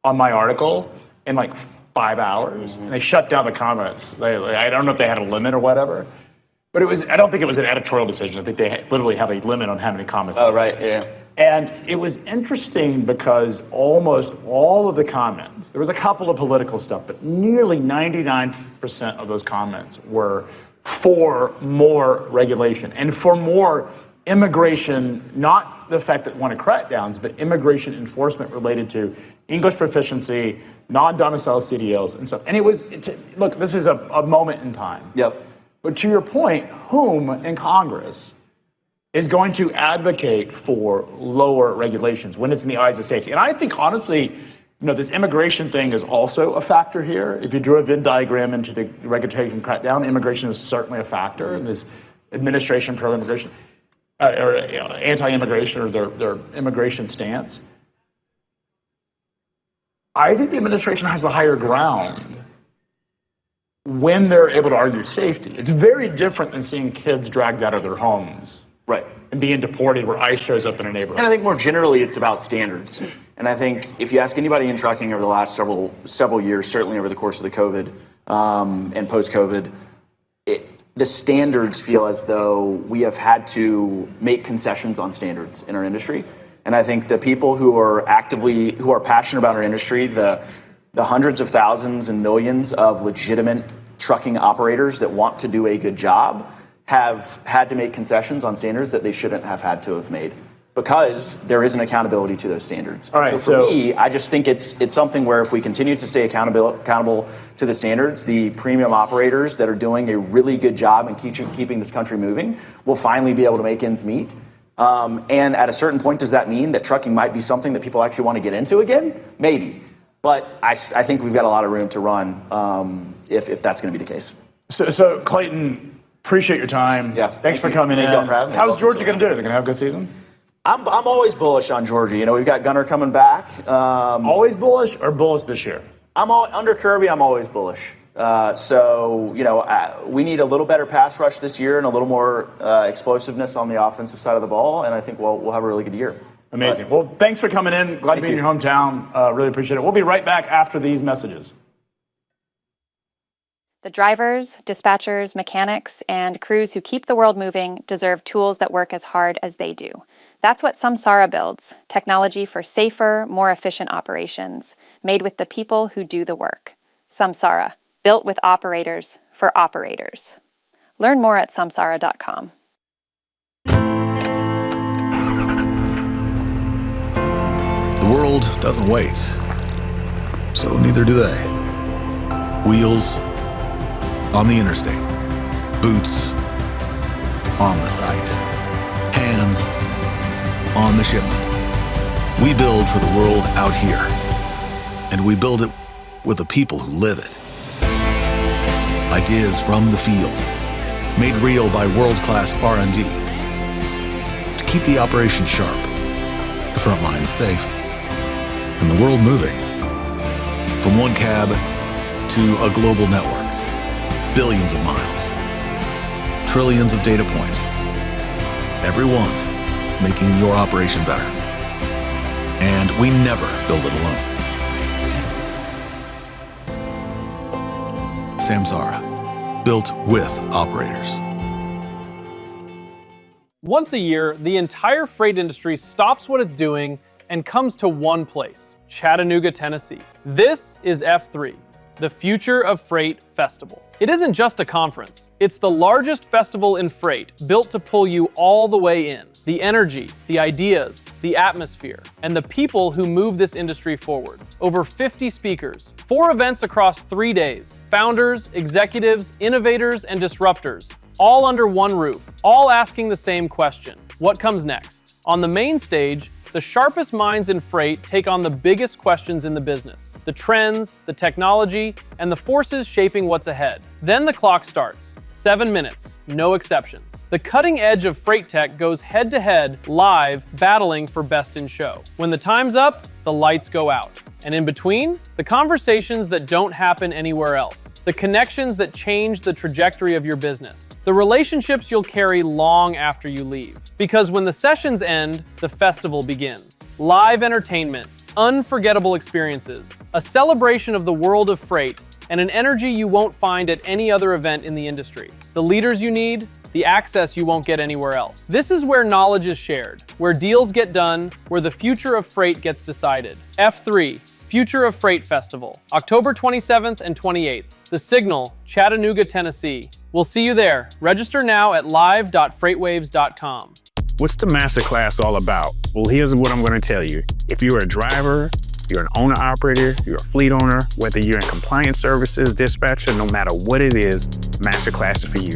on my article in like 5 hours, and they shut down the comments. I don't know if they had a limit or whatever, but I don't think it was an editorial decision. I think they literally have a limit on how many comments. Oh, right, yeah. And it was interesting because almost all of the comments, there was a couple of political stuff, but nearly 99% of those comments were for more regulation and for more immigration, not the fact that wanted crackdowns, but immigration enforcement related to English proficiency, non-domiciled CDLs and stuff. And it was, look, this is a moment in time. Yep. But to your point, whom in Congress is going to advocate for lower regulations when it's in the eyes of safety? And I think, honestly, this immigration thing is also a factor here. If you drew a Venn diagram into the regulation crackdown, immigration is certainly a factor in this administration pro-immigration, or anti-immigration, or their immigration stance. I think the administration has the higher ground when they're able to argue safety. It's very different than seeing kids dragged out of their homes. Right. And being deported where ICE shows up in a neighborhood. And I think more generally it's about standards. And I think if you ask anybody in trucking over the last several years, certainly over the course of the COVID and post-COVID, the standards feel as though we have had to make concessions on standards in our industry. And I think the people who are passionate about our industry, the hundreds of thousands and millions of legitimate trucking operators that want to do a good job have had to make concessions on standards that they shouldn't have had to have made, because there isn't accountability to those standards. All right, so for me, I just think it's something where if we continue to stay accountable to the standards, the premium operators that are doing a really good job in keeping this country moving will finally be able to make ends meet. And at a certain point, does that mean that trucking might be something that people actually want to get into again? Maybe. But I think we've got a lot of room to run if that's going to be the case. So Clayton, appreciate your time. Yeah. Thanks for coming in. Thank you for having me. How's Georgia going to do? They're going to have a good season? I'm always bullish on Georgia. We've got Gunner coming back. Always bullish or bullish this year? Under Kirby, I'm always bullish. We need a little better pass rush this year and a little more explosiveness on the offensive side of the ball, and I think we'll have a really good year. Amazing. Well, thanks for coming in. Glad to be in your hometown. Really appreciate it. We'll be right back after these messages. The drivers, dispatchers, mechanics, and crews who keep the world moving deserve tools that work as hard as they do. That's what Samsara builds, technology for safer, more efficient operations, made with the people who do the work. Samsara, built with operators for operators. Learn more at samsara.com. doesn't wait, so neither do they. Wheels on the interstate, boots on the site, hands on the shipment. We build for the world out here, and we build it with the people who live it. Ideas from the field, made real by world-class R&D to keep the operation sharp, the front lines safe, and the world moving. From one cab to a global network, billions of miles, trillions of data points, every one making your operation better. And we never build it alone. Samsara, built with operators. Once a year, the entire freight industry stops what it's doing and comes to one place, Chattanooga, Tennessee. This is F3, the Future of Freight Festival. It isn't just a conference. It's the largest festival in freight, built to pull you all the way in. The energy, the ideas, the atmosphere, and the people who move this industry forward. Over 50 speakers, 4 events across 3 days. Founders, executives, innovators, and disruptors, all under one roof, all asking the same question: what comes next? On the main stage, the sharpest minds in freight take on the biggest questions in the business, the trends, the technology, and the forces shaping what's ahead. Then the clock starts. 7 minutes, no exceptions. The cutting edge of freight tech goes head-to-head, live, battling for best in show. When the time's up, the lights go out. And in between, the conversations that don't happen anywhere else. The connections that change the trajectory of your business. The relationships you'll carry long after you leave. Because when the sessions end, the festival begins. Live entertainment, unforgettable experiences, a celebration of the world of freight, and an energy you won't find at any other event in the industry. The leaders you need, the access you won't get anywhere else. This is where knowledge is shared, where deals get done, where the future of freight gets decided. F3, Future of Freight Festival, October 27th and 28th. The Signal, Chattanooga, Tennessee. We'll see you there. Register now at live.freightwaves.com. What's the masterclass all about? Well, here's what I'm going to tell you. If you're a driver, you're an owner-operator, you're a fleet owner, whether you're in compliance services, dispatcher, no matter what it is, masterclass is for you.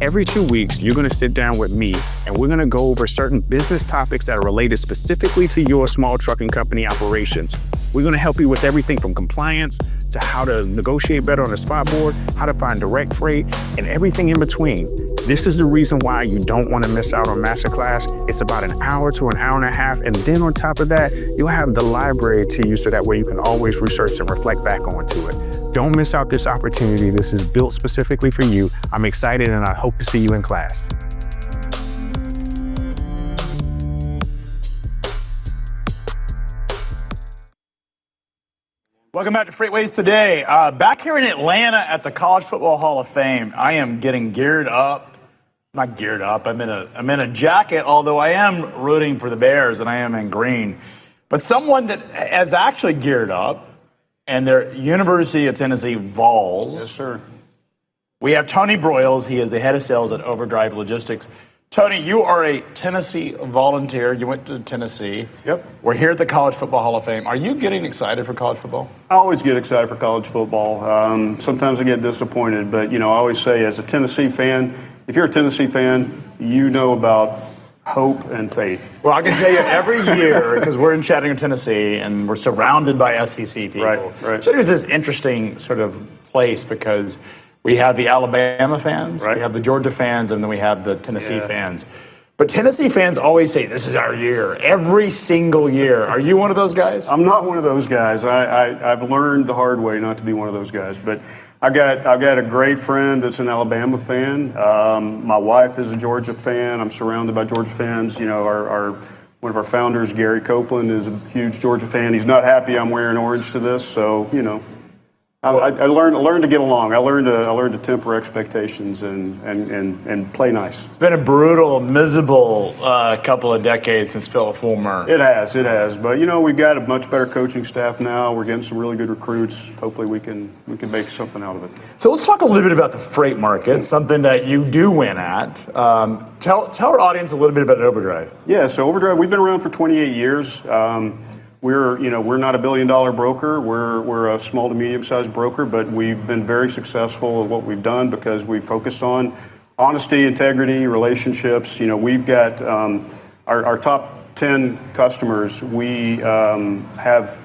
Every 2 weeks, you're going to sit down with me and we're going to go over certain business topics that are related specifically to your small trucking company operations. We're going to help you with everything from compliance to how to negotiate better on the spot board, how to find direct freight, and everything in between. This is the reason why you don't want to miss out on Masterclass. It's about an hour to an hour and a half, and then on top of that, you'll have the library to you so that way you can always research and reflect back onto it. Don't miss out this opportunity. This is built specifically for you. I'm excited and I hope to see you in class. Welcome back to FreightWaves Today. Back here in Atlanta at the College Football Hall of Fame, I am getting geared up. Not geared up. I'm in a jacket, although I am rooting for the Bears and I am in green. But someone that has actually geared up, and their University of Tennessee Vols. Yes, sir. We have Tony Broyles. He is the head of sales at Overdrive Logistics. Tony, you are a Tennessee volunteer. You went to Tennessee. Yep. We're here at the College Football Hall of Fame. Are you getting excited for college football? I always get excited for college football. Sometimes I get disappointed, but I always say as a Tennessee fan, if you're a Tennessee fan, you know about hope and faith. Well, I can tell you every year, because we're in Chattanooga, Tennessee, and we're surrounded by SEC people. Right. Chattanooga's this interesting sort of place because we have the Alabama fans, we have the Georgia fans, and then we have the Tennessee fans. But Tennessee fans always say, this is our year, every single year. Are you one of those guys? I'm not one of those guys. I've learned the hard way not to be one of those guys. But I've got a great friend that's an Alabama fan. My wife is a Georgia fan. I'm surrounded by Georgia fans. One of our founders, Gary Copeland, is a huge Georgia fan. He's not happy I'm wearing orange to this, so I learned to get along. I learned to temper expectations and play nice. It's been a brutal, miserable couple of decades since Philip Fulmer. It has. But we've got a much better coaching staff now. We're getting some really good recruits. Hopefully we can make something out of it. So let's talk a little bit about the freight market, something that you do win at. Tell our audience a little bit about Overdrive. Yeah, so Overdrive, we've been around for 28 years. we're not a billion-dollar broker. We're a small to medium-sized broker, but we've been very successful at what we've done because we focused on honesty, integrity, relationships. We've got our top 10 customers. We have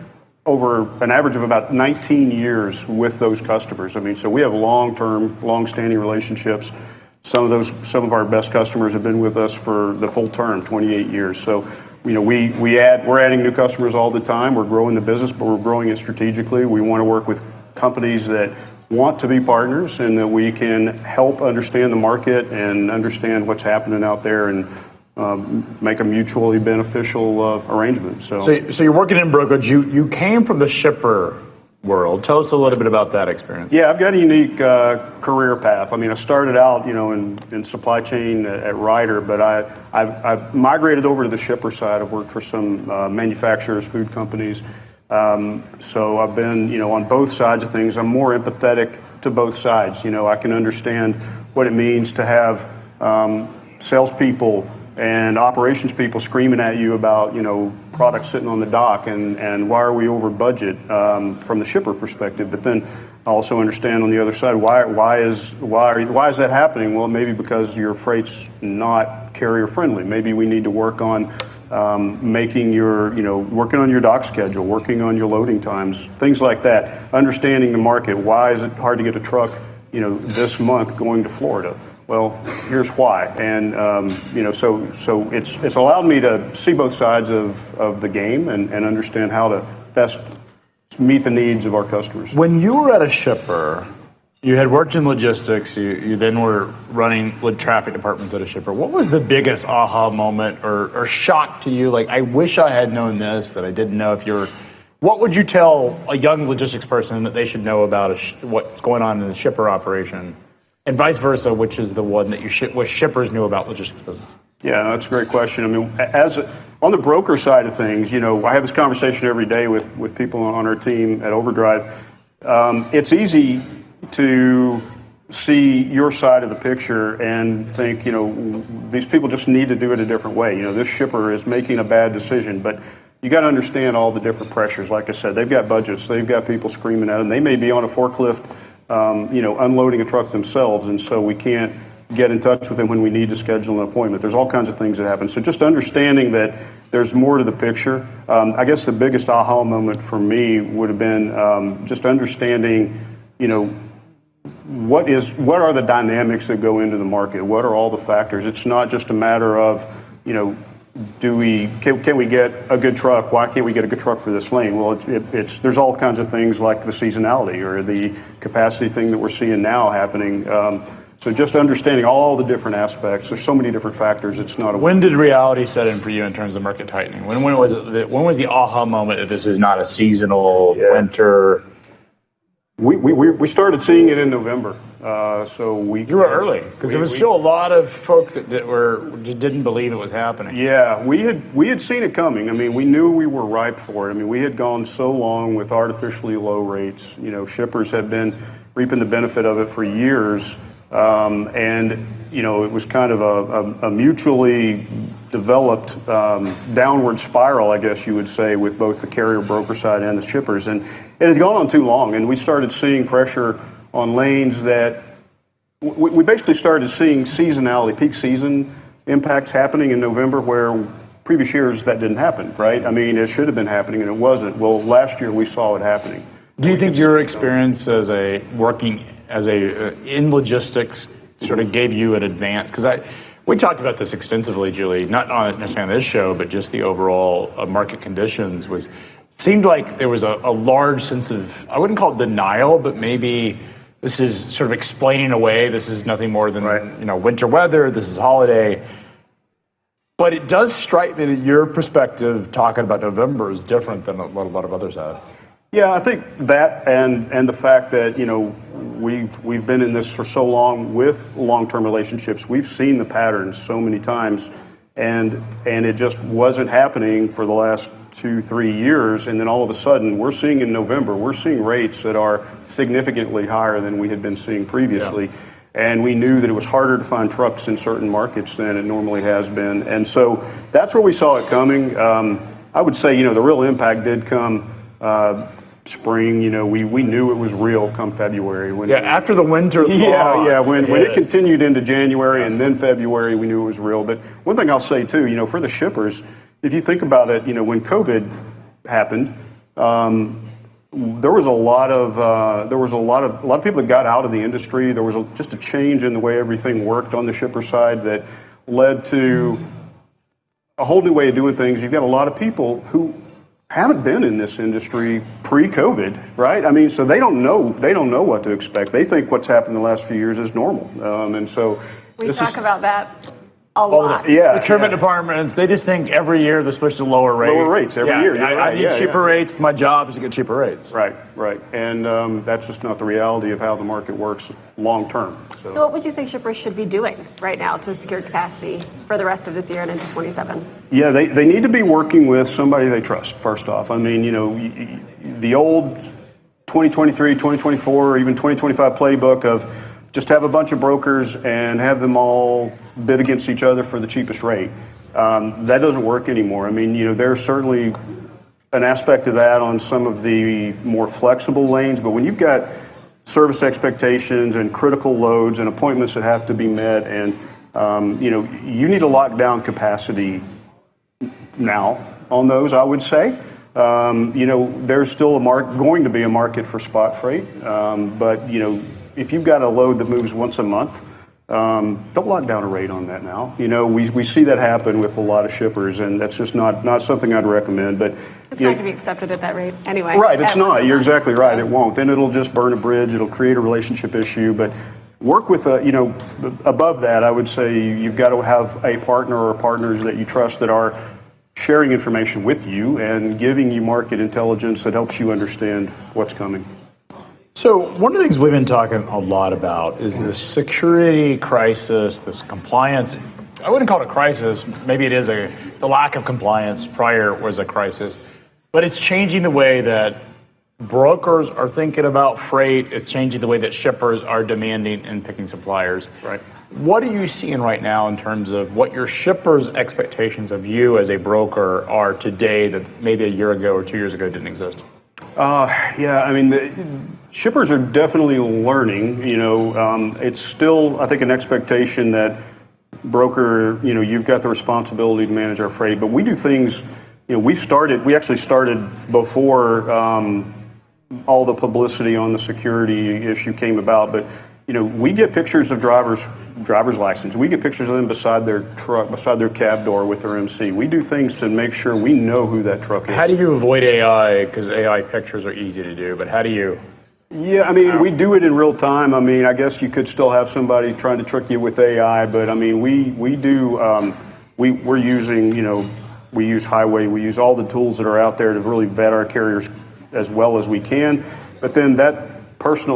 over an average of about 19 years with those customers. So we have long-term, long-standing relationships. Some of our best customers have been with us for the full term, 28 years. So, we're adding new customers all the time. We're growing the business, but we're growing it strategically. We want to work with companies that want to be partners and that we can help understand the market and understand what's happening out there and make a mutually beneficial arrangement. So you're working in brokerage. You came from the shipper world. Tell us a little bit about that experience. Yeah, I've got a unique career path. I started out, in supply chain at Ryder, but I've migrated over to the shipper side. I've worked for some manufacturers, food companies. So I've been, on both sides of things. I'm more empathetic to both sides. I can understand what it means to have salespeople and operations people screaming at you about, products sitting on the dock and why are we over budget from the shipper perspective. But then I also understand on the other side, why is that happening? Well, maybe because your freight's not carrier friendly. Maybe we need to work on working on your dock schedule, working on your loading times, things like that. Understanding the market. Why is it hard to get a truck, this month going to Florida? Well, here's why. And, so it's allowed me to see both sides of the game and understand how to best meet the needs of our customers. When you were at a shipper, you had worked in logistics, you then were running traffic departments at a shipper. What was the biggest aha moment or shock to you? Like, I wish I had known this, that I didn't know. What would you tell a young logistics person that they should know about what's going on in the shipper operation? And vice versa, which is the one that what shippers knew about logistics business? Yeah, no, that's a great question. On the broker side of things, I have this conversation every day with people on our team at Overdrive. It's easy to see your side of the picture and think, these people just need to do it a different way. This shipper is making a bad decision, but you got to understand all the different pressures. Like I said, they've got budgets, they've got people screaming at them. They may be on a forklift, unloading a truck themselves, and so we can't get in touch with them when we need to schedule an appointment. There's all kinds of things that happen. So just understanding that there's more to the picture. I guess the biggest aha moment for me would have been just understanding, what are the dynamics that go into the market? What are all the factors? It's not just a matter of, can we get a good truck? Why can't we get a good truck for this lane? Well, there's all kinds of things like the seasonality or the capacity thing that we're seeing now happening. So just understanding all the different aspects. There's so many different factors. It's not. When did reality set in for you in terms of market tightening? When was the aha moment that this is not a seasonal winter? We started seeing it in November. You were early because there was still a lot of folks that just didn't believe it was happening. Yeah, we had seen it coming. We knew we were ripe for it. We had gone so long with artificially low rates. Shippers have been reaping the benefit of it for years, and it was kind of a mutually developed downward spiral, I guess you would say, with both the carrier broker side and the shippers. And it had gone on too long, and we started seeing pressure on lanes that we basically started seeing seasonality, peak season impacts happening in November where previous years that didn't happen, right? It should have been happening and it wasn't. Well, last year we saw it happening. Do you think your experience working in logistics sort of gave you an advance? Because we talked about this extensively, Julie, not necessarily on this show, but just the overall market conditions seemed like there was a large sense of, I wouldn't call it denial, but maybe this is sort of explaining away. This is nothing more than winter weather. This is holiday. But it does strike me that your perspective talking about November is different than what a lot of others have. Yeah, I think that and the fact that we've been in this for so long with long-term relationships. We've seen the patterns so many times, and it just wasn't happening for the last 2-3 years. And then all of a sudden, we're seeing in November, we're seeing rates that are significantly higher than we had been seeing previously. Yeah. And we knew that it was harder to find trucks in certain markets than it normally has been. And so that's where we saw it coming. I would say, the real impact did come spring. We knew it was real come February. After the winter thaw. When it continued into January and then February, we knew it was real. But one thing I'll say too, for the shippers, if you think about it, when COVID happened, there was a lot of people that got out of the industry. There was just a change in the way everything worked on the shipper side that led to a whole new way of doing things. You've got a lot of people who haven't been in this industry pre-COVID, right? I mean, so they don't know what to expect. They think what's happened the last few years is normal, and so we talk about that a lot. Procurement departments, they just think every year they're supposed to lower rates every year. I need cheaper rates. My job is to get cheaper rates. Right. And that's just not the reality of how the market works long term. So what would you say shippers should be doing right now to secure capacity for the rest of this year and into 27? Yeah, they need to be working with somebody they trust, first off. I mean, the old 2023, 2024, or even 2025 playbook of just have a bunch of brokers and have them all bid against each other for the cheapest rate. That doesn't work anymore. I mean, there's certainly an aspect of that on some of the more flexible lanes, but when you've got service expectations and critical loads and appointments that have to be met, and you need to lock down capacity now on those, I would say. There's still going to be a market for spot freight, but if you've got a load that moves once a month, don't lock down a rate on that now. We see that happen with a lot of shippers, and that's just not something I'd recommend. But it's not going to be accepted at that rate anyway. Right, it's not. You're exactly right. It won't. Then it'll just burn a bridge. It'll create a relationship issue. But work with above that, I would say you've got to have a partner or partners that you trust that are sharing information with you and giving you market intelligence that helps you understand what's coming. So one of the things we've been talking a lot about is this security crisis, this compliance. I wouldn't call it a crisis. Maybe it is the lack of compliance prior was a crisis, but it's changing the way that brokers are thinking about freight. It's changing the way that shippers are demanding and picking suppliers. Right. What are you seeing right now in terms of what your shippers' expectations of you as a broker are today that maybe a year ago or 2 years ago didn't exist? I mean, the shippers are definitely learning. It's still, I think, an expectation that broker, you've got the responsibility to manage our freight. But we do things, we actually started before all the publicity on the security issue came about. But, we get pictures of driver's license. We get pictures of them beside their truck, beside their cab door with their MC. We do things to make sure we know who that truck is. How do you avoid AI? Because AI pictures are easy to do, but how do you? Yeah, I mean, we do it in real time. I mean, I guess you could still have somebody trying to trick you with AI, but I mean, we do, we're using, we use Highway, we use all the tools that are out there to really vet our carriers as well as we can. But then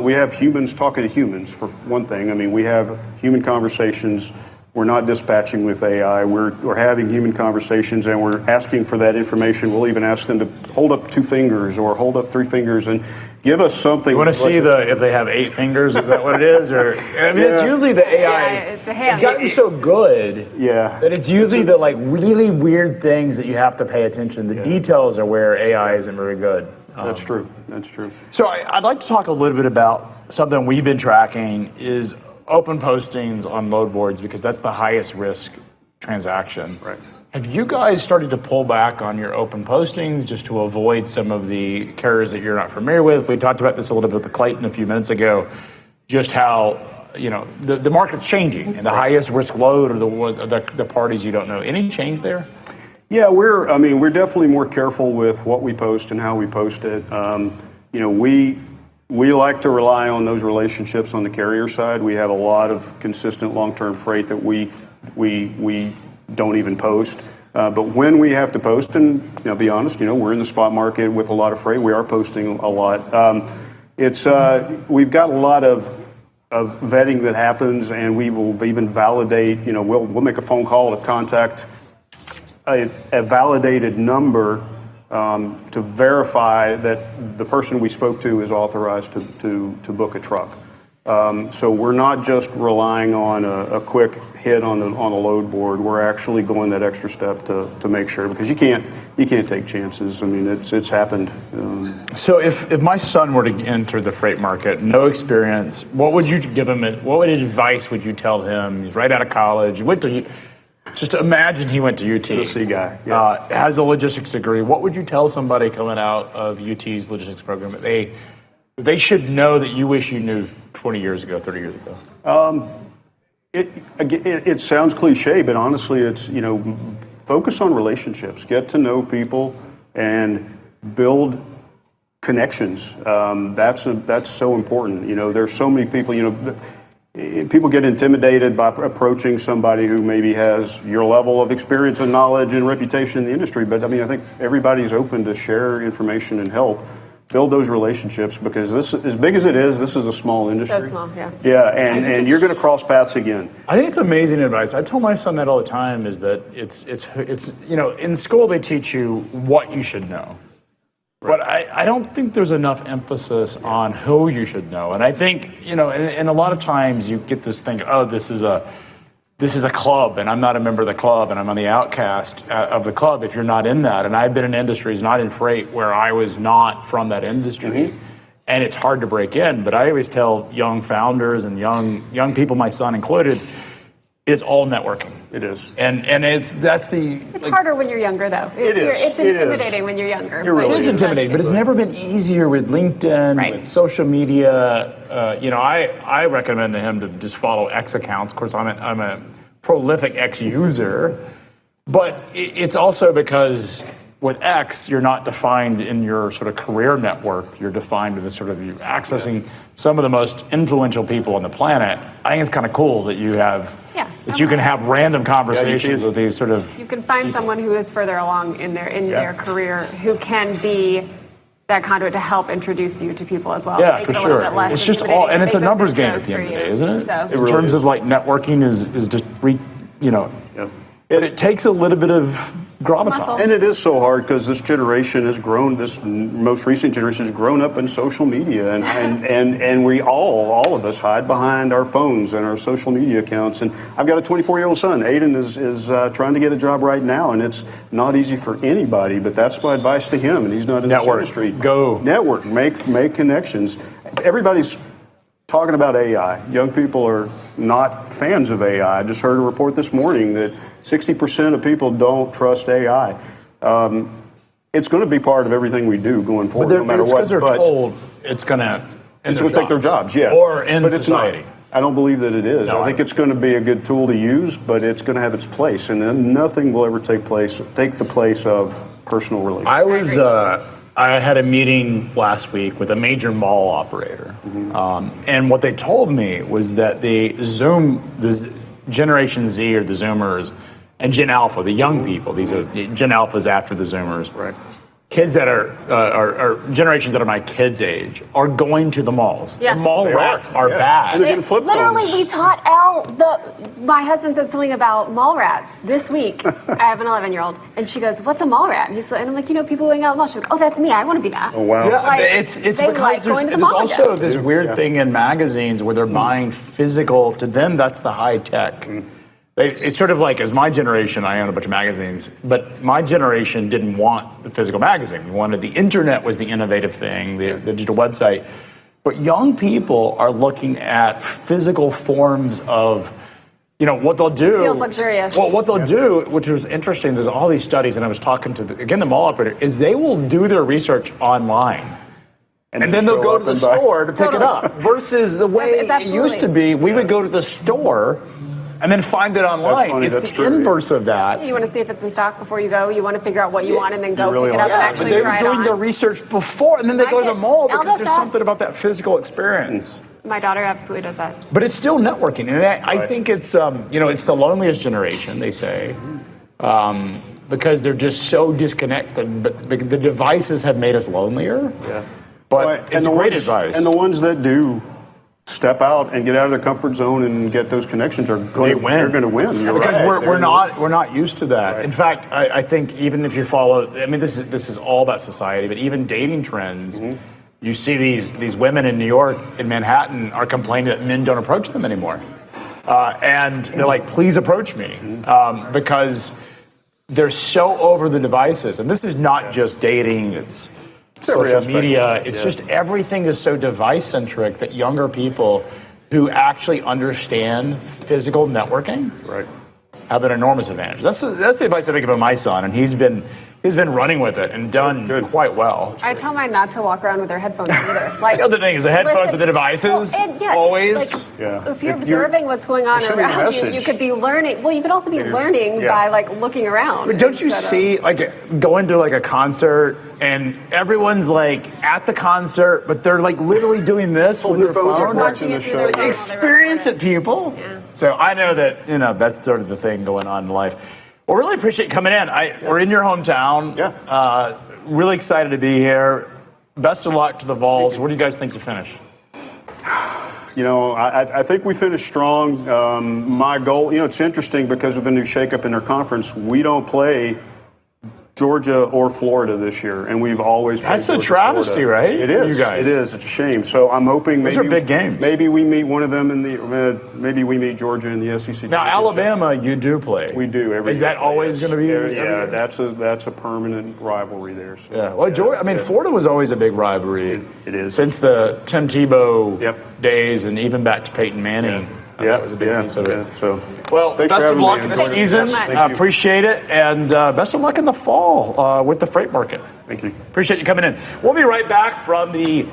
we have humans talking to humans, for one thing. I mean, we have human conversations. We're not dispatching with AI. We're having human conversations, and we're asking for that information. We'll even ask them to hold up 2 fingers or hold up 3 fingers and give us something. You want to see if they have 8 fingers? Is that what it is? Or it's usually the AI. It's gotten so good that it's usually the really weird things that you have to pay attention. The details are where AI isn't very good. That's true. So I'd like to talk a little bit about something we've been tracking is open postings on load boards, because that's the highest risk transaction. Right. Have you guys started to pull back on your open postings just to avoid some of the carriers that you're not familiar with? We talked about this a little bit with Clayton a few minutes ago, just how the market's changing and the highest risk load are the parties you don't know. Any change there? Yeah, we're definitely more careful with what we post and how we post it. We like to rely on those relationships on the carrier side. We have a lot of consistent long-term freight that we don't even post. But when we have to post, and be honest, we're in the spot market with a lot of freight. We are posting a lot. We've got a lot of vetting that happens, and we will even validate. We'll make a phone call to contact a validated number to verify that the person we spoke to is authorized to book a truck. So we're not just relying on a quick hit on a load board. We're actually going that extra step to make sure, because you can't take chances. I mean, it's happened. So if my son were to enter the freight market, no experience, what would you give him? What advice would you tell him? He's right out of college. He went to, just imagine he went to UT. The guy, yeah. Has a logistics degree. What would you tell somebody coming out of UT's logistics program that they should know that you wish you knew 20 years ago, 30 years ago? It sounds cliche, but honestly, it's, focus on relationships, get to know people, and build connections. That's so important. There's so many people. People get intimidated by approaching somebody who maybe has your level of experience and knowledge and reputation in the industry. But I think everybody's open to share information and help. Build those relationships, because this, as big as it is, this is a small industry. So small, yeah. Yeah, and you're going to cross paths again. I think it's amazing advice. I tell my son that all the time, is that it's in school they teach you what you should know. Right. But I don't think there's enough emphasis on who you should know. And I think, and a lot of times you get this thing, oh, this is a club, and I'm not a member of the club, and I'm on the outcast of the club if you're not in that. And I've been in industries, not in freight, where I was not from that industry, and it's hard to break in. But I always tell young founders and young people, my son included, it's all networking. It is, and it's harder when you're younger, though. It's intimidating when you're younger. It is intimidating, but it's never been easier with LinkedIn, with social media. I recommend to him to just follow X accounts. Of course, I'm a prolific X user, but it's also because with X, you're not defined in your sort of career network. You're defined in the sort of you accessing some of the most influential people on the planet. I think it's kind of cool that you have. That you can have random conversations with these sort of. You can find someone who is further along in their career who can be that conduit to help introduce you to people as well. Yeah, Make for it a sure. little bit less It's just all, and it's a numbers game at the end of the day, isn't it? So. In terms of like networking is just but it takes a little bit of gravitas. And it is so hard, because this generation has grown. This most recent generation has grown up in social media, and we all of us hide behind our phones and our social media accounts. And I've got a 24-year-old son. Aiden is trying to get a job right now, and it's not easy for anybody. But that's my advice to him. And he's not in this industry. Go network, make connections. Everybody's talking about AI. Young people are not fans of AI. I just heard a report this morning that 60% of people don't trust AI. It's going to be part of everything we do going forward, no matter what. Because they're told it's going to take their jobs, yeah. Or in society. It's not. I don't believe that it is. I think it's going to be a good tool to use, but it's going to have its place, and then nothing will ever take the place of personal relationships. I had a meeting last week with a major mall operator, and what they told me was that the Generation Z, or the Zoomers, and Gen Alpha, the young people, these are Gen Alphas after the Zoomers, right? Kids that are generations that are my kids' age are going to the malls. Yeah. The mall rats are bad. And they're getting flip Literally, phones. we taught my husband said something about mall rats this week. I have an 11-year-old, and she goes, "What's a mall rat?" And and I'm like, people going out in the mall. She's like, "Oh, that's me. I want to be that." Oh, wow. Yeah, it's because there's also this weird thing in magazines where they're buying physical. To them, that's the high tech. It's sort of like, as my generation, I own a bunch of magazines, but my generation didn't want the physical magazine. We wanted the internet was the innovative thing, the digital website. But young people are looking at physical forms of, what they'll do. Feels luxurious. Well, what they'll do, which was interesting, there's all these studies, and I was talking to, the mall operator, is they will do their research online. And then they'll go to the store to pick it up. Versus the way it used to be, we would go to the store and then find it online. It's the inverse of that. You want to see if it's in stock before you go. You want to figure out what you want and then go pick it up and actually try it on. But they were doing their research before, and then they go to the mall because there's something about that physical experience. My daughter absolutely does that. But it's still networking, and I think it's it's the loneliest generation, they say, because they're just so disconnected. But the devices have made us lonelier. Yeah. But it's great advice. And the ones that do step out and get out of their comfort zone and get those connections are going to win. Because we're not used to that. Right. In fact, I think even if you follow, this is all about society, but even dating trends, You see these women in New York, in Manhattan, are complaining that men don't approach them anymore. And they're like, please approach me. Because they're so over the devices. And this is not just dating, it's social media. It's just everything is so device-centric that younger people who actually understand physical networking have an enormous advantage. That's the advice I give to my son, and he's been running with it and done quite well. I tell mine not to walk around with their headphones either. Like, the other thing is the headphones and the devices, always. Like, if you're observing what's going on around you, you could be learning. Well, you could also be learning by like looking around. But don't you see, like, going to like a concert and everyone's like at the concert, but they're like literally doing this with their phone. Watching the show. Experience it, people. Yeah. So I know that that's sort of the thing going on in life. Well, really appreciate you coming in. We're in your hometown. Yeah. Really excited to be here. Best of luck to the Vols. What do you guys think you finish? I think we finished strong. My goal, it's interesting because of the new shakeup in our conference, we don't play Georgia or Florida this year, and we've always played That's a travesty, right? It is. You guys. It is. It's a shame. So I'm hoping Those are big games. Maybe we meet one of them maybe we meet Georgia in the SEC. Now, Alabama, you do play. We do every year. Is that always going to be? Yeah, that's a permanent rivalry there. So. Yeah. Well, Georgia, Florida was always a big rivalry. It is. Since the Tim Tebow days and even back to Peyton Manning. That was a big piece of it. So, well, best of luck in the season. Appreciate it. And best of luck in the fall with the freight market. Thank you. Appreciate you coming in. We'll be right back from the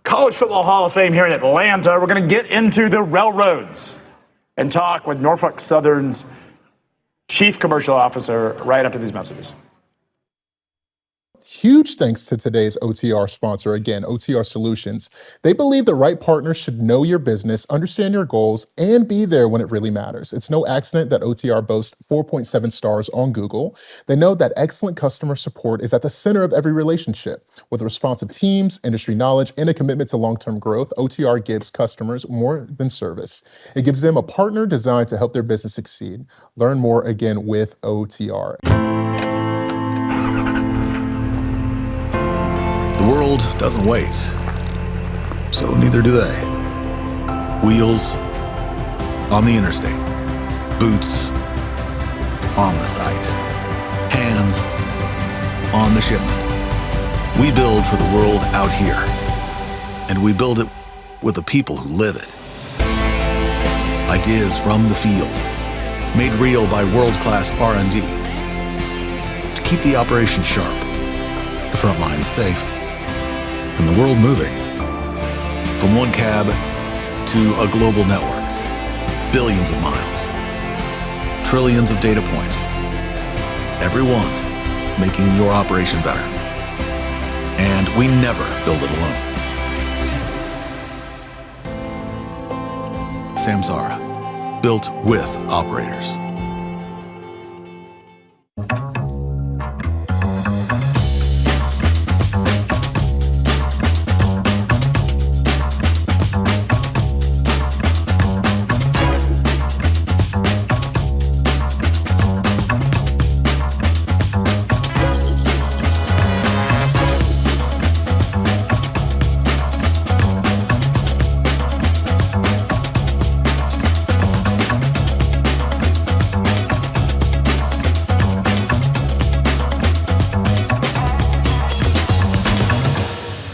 College Football Hall of Fame here in Atlanta. We're going to get into the railroads and talk with Norfolk Southern's Chief Commercial Officer right after these messages. Huge thanks to today's OTR sponsor, again, OTR Solutions. They believe the right partner should know your business, understand your goals, and be there when it really matters. It's no accident that OTR boasts 4.7 stars on Google. They know that excellent customer support is at the center of every relationship. With responsive teams, industry knowledge, and a commitment to long-term growth, OTR gives customers more than service. It gives them a partner designed to help their business succeed. Learn more again with OTR. The world doesn't wait, so neither do they. Wheels on the interstate, boots on the site, hands on the shipment. We build for the world out here, and we build it with the people who live it. Ideas from the field, made real by world-class R&D to keep the operation sharp, the front lines safe, and the world moving. From one cab to a global network, billions of miles, trillions of data points, every one making your operation better. And we never build it alone. Samsara, built with operators.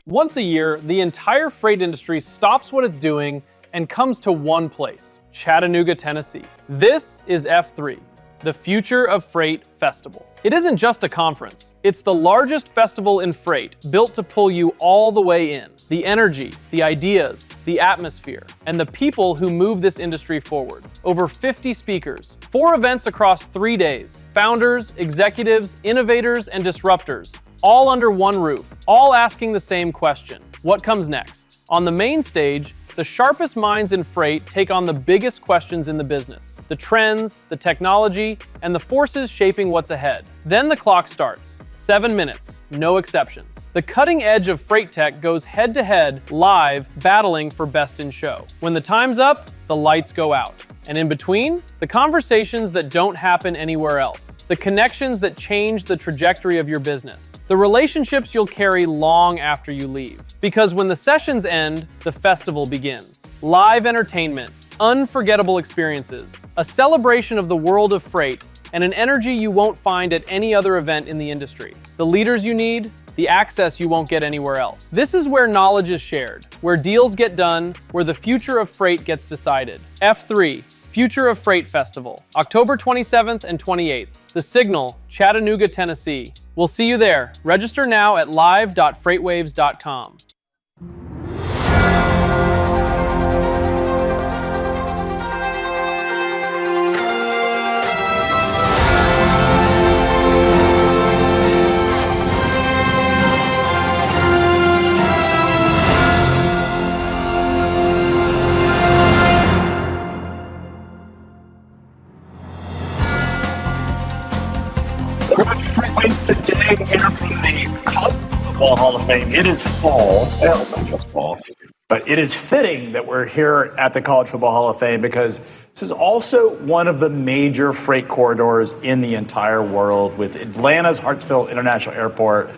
Once a year, the entire freight industry stops what it's doing and comes to one place, Chattanooga, Tennessee. This is F3, the Future of Freight Festival. It isn't just a conference. It's the largest festival in freight, built to pull you all the way in. The energy, the ideas, the atmosphere, and the people who move this industry forward. Over 50 speakers, 4 events across 3 days, founders, executives, innovators, and disruptors, all under one roof, all asking the same question: what comes next? On the main stage, the sharpest minds in freight take on the biggest questions in the business, the trends, the technology, and the forces shaping what's ahead. Then the clock starts. 7 minutes, no exceptions. The cutting edge of freight tech goes head-to-head, live, battling for best in show. When the time's up, the lights go out. And in between, the conversations that don't happen anywhere else. the connections that change the trajectory of your business, the relationships you'll carry long after you leave. Because when the sessions end, the festival begins. Live entertainment, unforgettable experiences, a celebration of the world of freight, and an energy you won't find at any other event in the industry. The leaders you need, the access you won't get anywhere else. This is where knowledge is shared, where deals get done, where the future of freight gets decided. F3, Future of Freight Festival, October 27th and 28th. The Signal, Chattanooga, Tennessee. We'll see you there. Register now at live.freightwaves.com. FreightWaves Today here from the College Football Hall of Fame. It is fall. Well, it's not just fall. But it is fitting that we're here at the College Football Hall of Fame because this is also one of the major freight corridors in the entire world, with Atlanta's Hartsfield International Airport,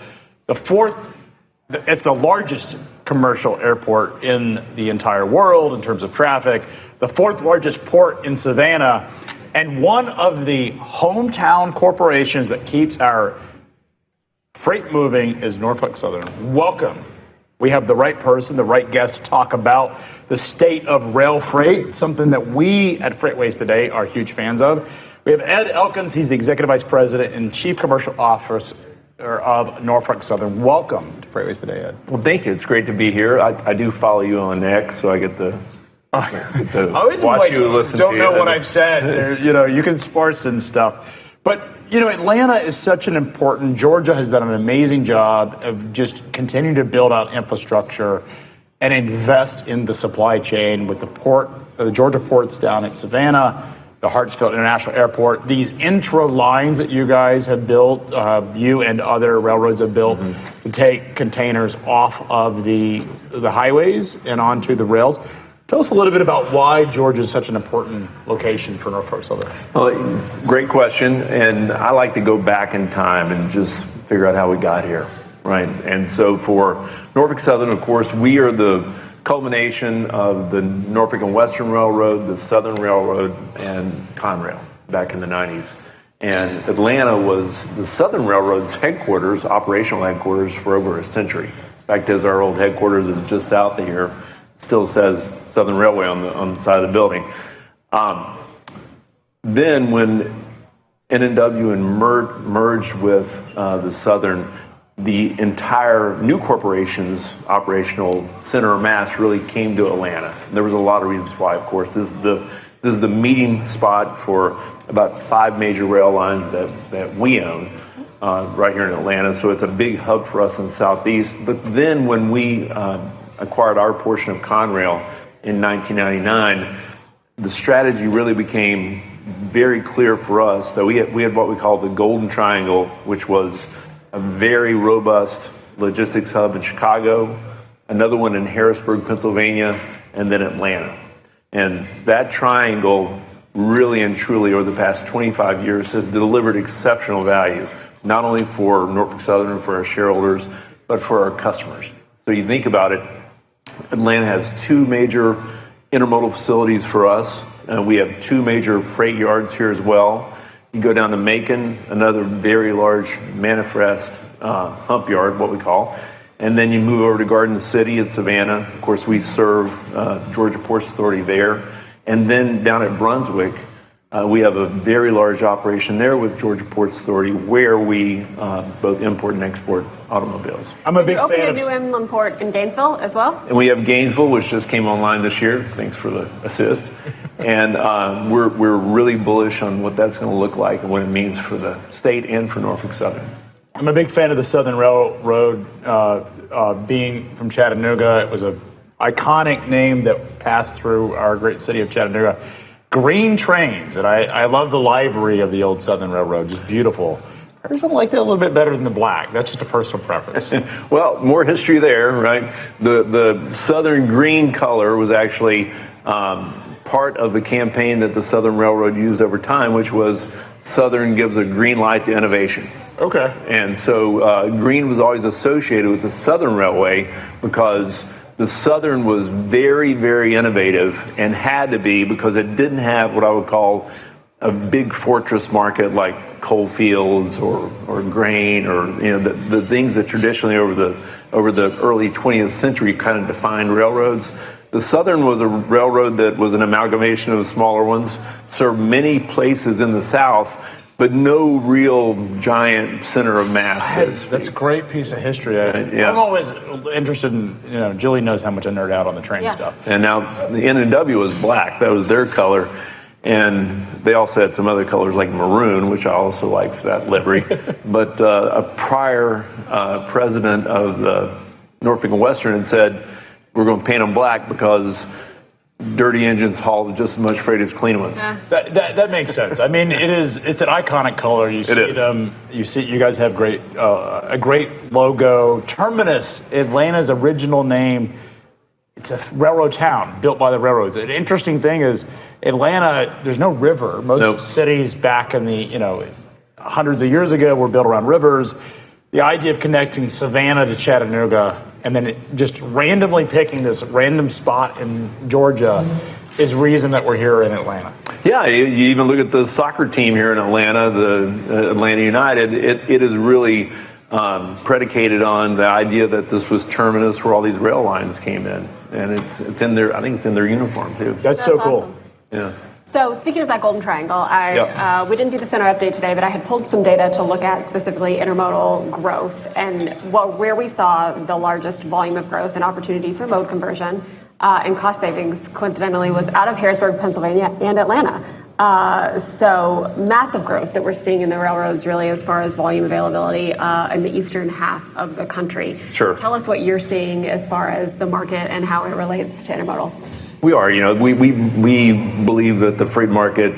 it's the largest commercial airport in the entire world in terms of traffic, the fourth largest port in Savannah, and one of the hometown corporations that keeps our freight moving is Norfolk Southern. Welcome. We have the right person, the right guest to talk about the state of rail freight, something that we at FreightWaves Today are huge fans of. We have Ed Elkins. He's the Executive Vice President and Chief Commercial Officer of Norfolk Southern. Welcome to FreightWaves Today, Ed. Well, thank you. It's great to be here. I do follow you on X, so I get to watch you, listen to you. Don't know what I've said. You can sparse and stuff. But, Atlanta is such an important, Georgia has done an amazing job of just continuing to build out infrastructure and invest in the supply chain with the port, the Georgia ports down at Savannah, the Hartsfield International Airport, these intra lines that you guys have built, you and other railroads have built to take containers off of the highways and onto the rails. Tell us a little bit about why Georgia is such an important location for Norfolk Southern. Well, great question, and I like to go back in time and just figure out how we got here, right? And so for Norfolk Southern, of course, we are the culmination of the Norfolk and Western Railroad, the Southern Railroad, and Conrail back in the 90s. And Atlanta was the Southern Railroad's headquarters, operational headquarters, for over a century. In fact, as our old headquarters is just south of here, still says Southern Railway on the side of the building. Then when N&W merged with the Southern, the entire new corporation's operational center of mass really came to Atlanta. And there was a lot of reasons why, of course. This is the meeting spot for about 5 major rail lines that we own right here in Atlanta. So it's a big hub for us in the Southeast. But then when we acquired our portion of Conrail in 1999, the strategy really became very clear for us that we had what we call the Golden Triangle, which was a very robust logistics hub in Chicago, another one in Harrisburg, Pennsylvania, and then Atlanta. And that triangle really and truly over the past 25 years has delivered exceptional value, not only for Norfolk Southern and for our shareholders, but for our customers. So you think about it, Atlanta has 2 major intermodal facilities for us. We have 2 major freight yards here as well. You go down to Macon, another very large manifest hump yard, what we call. And then you move over to Garden City at Savannah. Of course, we serve Georgia Ports Authority there. And then down at Brunswick, we have a very large operation there with Georgia Ports Authority where we both import and export automobiles. I'm a big fan of... You opened a new inland port in Gainesville as well? And we have Gainesville, which just came online this year. Thanks for the assist. And we're really bullish on what that's going to look like and what it means for the state and for Norfolk Southern. I'm a big fan of the Southern Railroad. Being from Chattanooga, it was an iconic name that passed through our great city of Chattanooga. Green trains, and I love the livery of the old Southern Railroad, just beautiful. Or something like that a little bit better than the black. That's just a personal preference. Well, more history there, right? The Southern green color was actually part of the campaign that the Southern Railroad used over time, which was Southern gives a green light to innovation. Okay. And so green was always associated with the Southern Railway because the Southern was very, very innovative and had to be because it didn't have what I would call a big fortress market like coal fields or grain or the things that traditionally over the early 20th century kind of defined railroads. The Southern was a railroad that was an amalgamation of smaller ones, served many places in the South, but no real giant center of mass. That's a great piece of history. Yeah. I'm always interested in, Julie knows how much I nerd out on the train stuff. And now the N&W was black. That was their color. And they also had some other colors like maroon, which I also like for that livery. But a prior president of the Norfolk and Western had said, we're going to paint them black because dirty engines haul just as much freight as clean ones. That makes sense. I mean, it's an iconic color. You see them. You guys have a great logo. Terminus, Atlanta's original name. It's a railroad town built by the railroads. An interesting thing is Atlanta, there's no river. Most cities back in the, hundreds of years ago were built around rivers. The idea of connecting Savannah to Chattanooga and then just randomly picking this random spot in Georgia is reason that we're here in Atlanta. Yeah, you even look at the soccer team here in Atlanta, the Atlanta United. It is really predicated on the idea that this was terminus where all these rail lines came in, and it's in their. I think it's in their uniform too. That's so cool. Awesome. Yeah. So speaking of that golden triangle, we didn't do the center update today, but I had pulled some data to look at specifically intermodal growth and where we saw the largest volume of growth and opportunity for mode conversion and cost savings, coincidentally, was out of Harrisburg, Pennsylvania and Atlanta. So massive growth that we're seeing in the railroads really as far as volume availability in the eastern half of the country. Sure. Tell us what you're seeing as far as the market and how it relates to intermodal. We are, we believe that the freight market,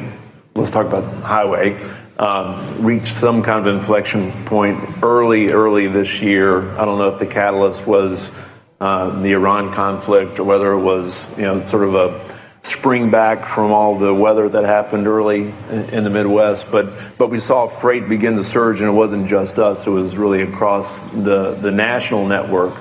let's talk about highway, reached some kind of inflection point early this year. I don't know if the catalyst was the Iran conflict or whether it was, sort of a spring back from all the weather that happened early in the Midwest. But we saw freight begin to surge, and it wasn't just us. It was really across the national network.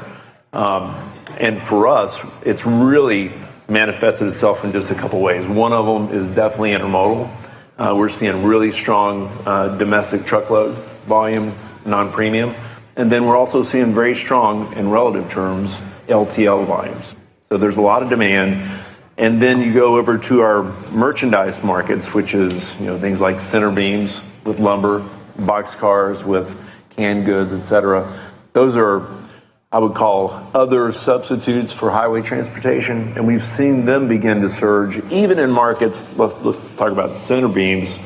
And for us, it's really manifested itself in just a couple ways. One of them is definitely intermodal. We're seeing really strong domestic truckload volume, non-premium. And then we're also seeing very strong, in relative terms, LTL volumes. So there's a lot of demand. And then you go over to our merchandise markets, which is things like center beams with lumber, boxcars with canned goods, et cetera. Those are, I would call, other substitutes for highway transportation, and we've seen them begin to surge, even in markets, let's talk about center beams,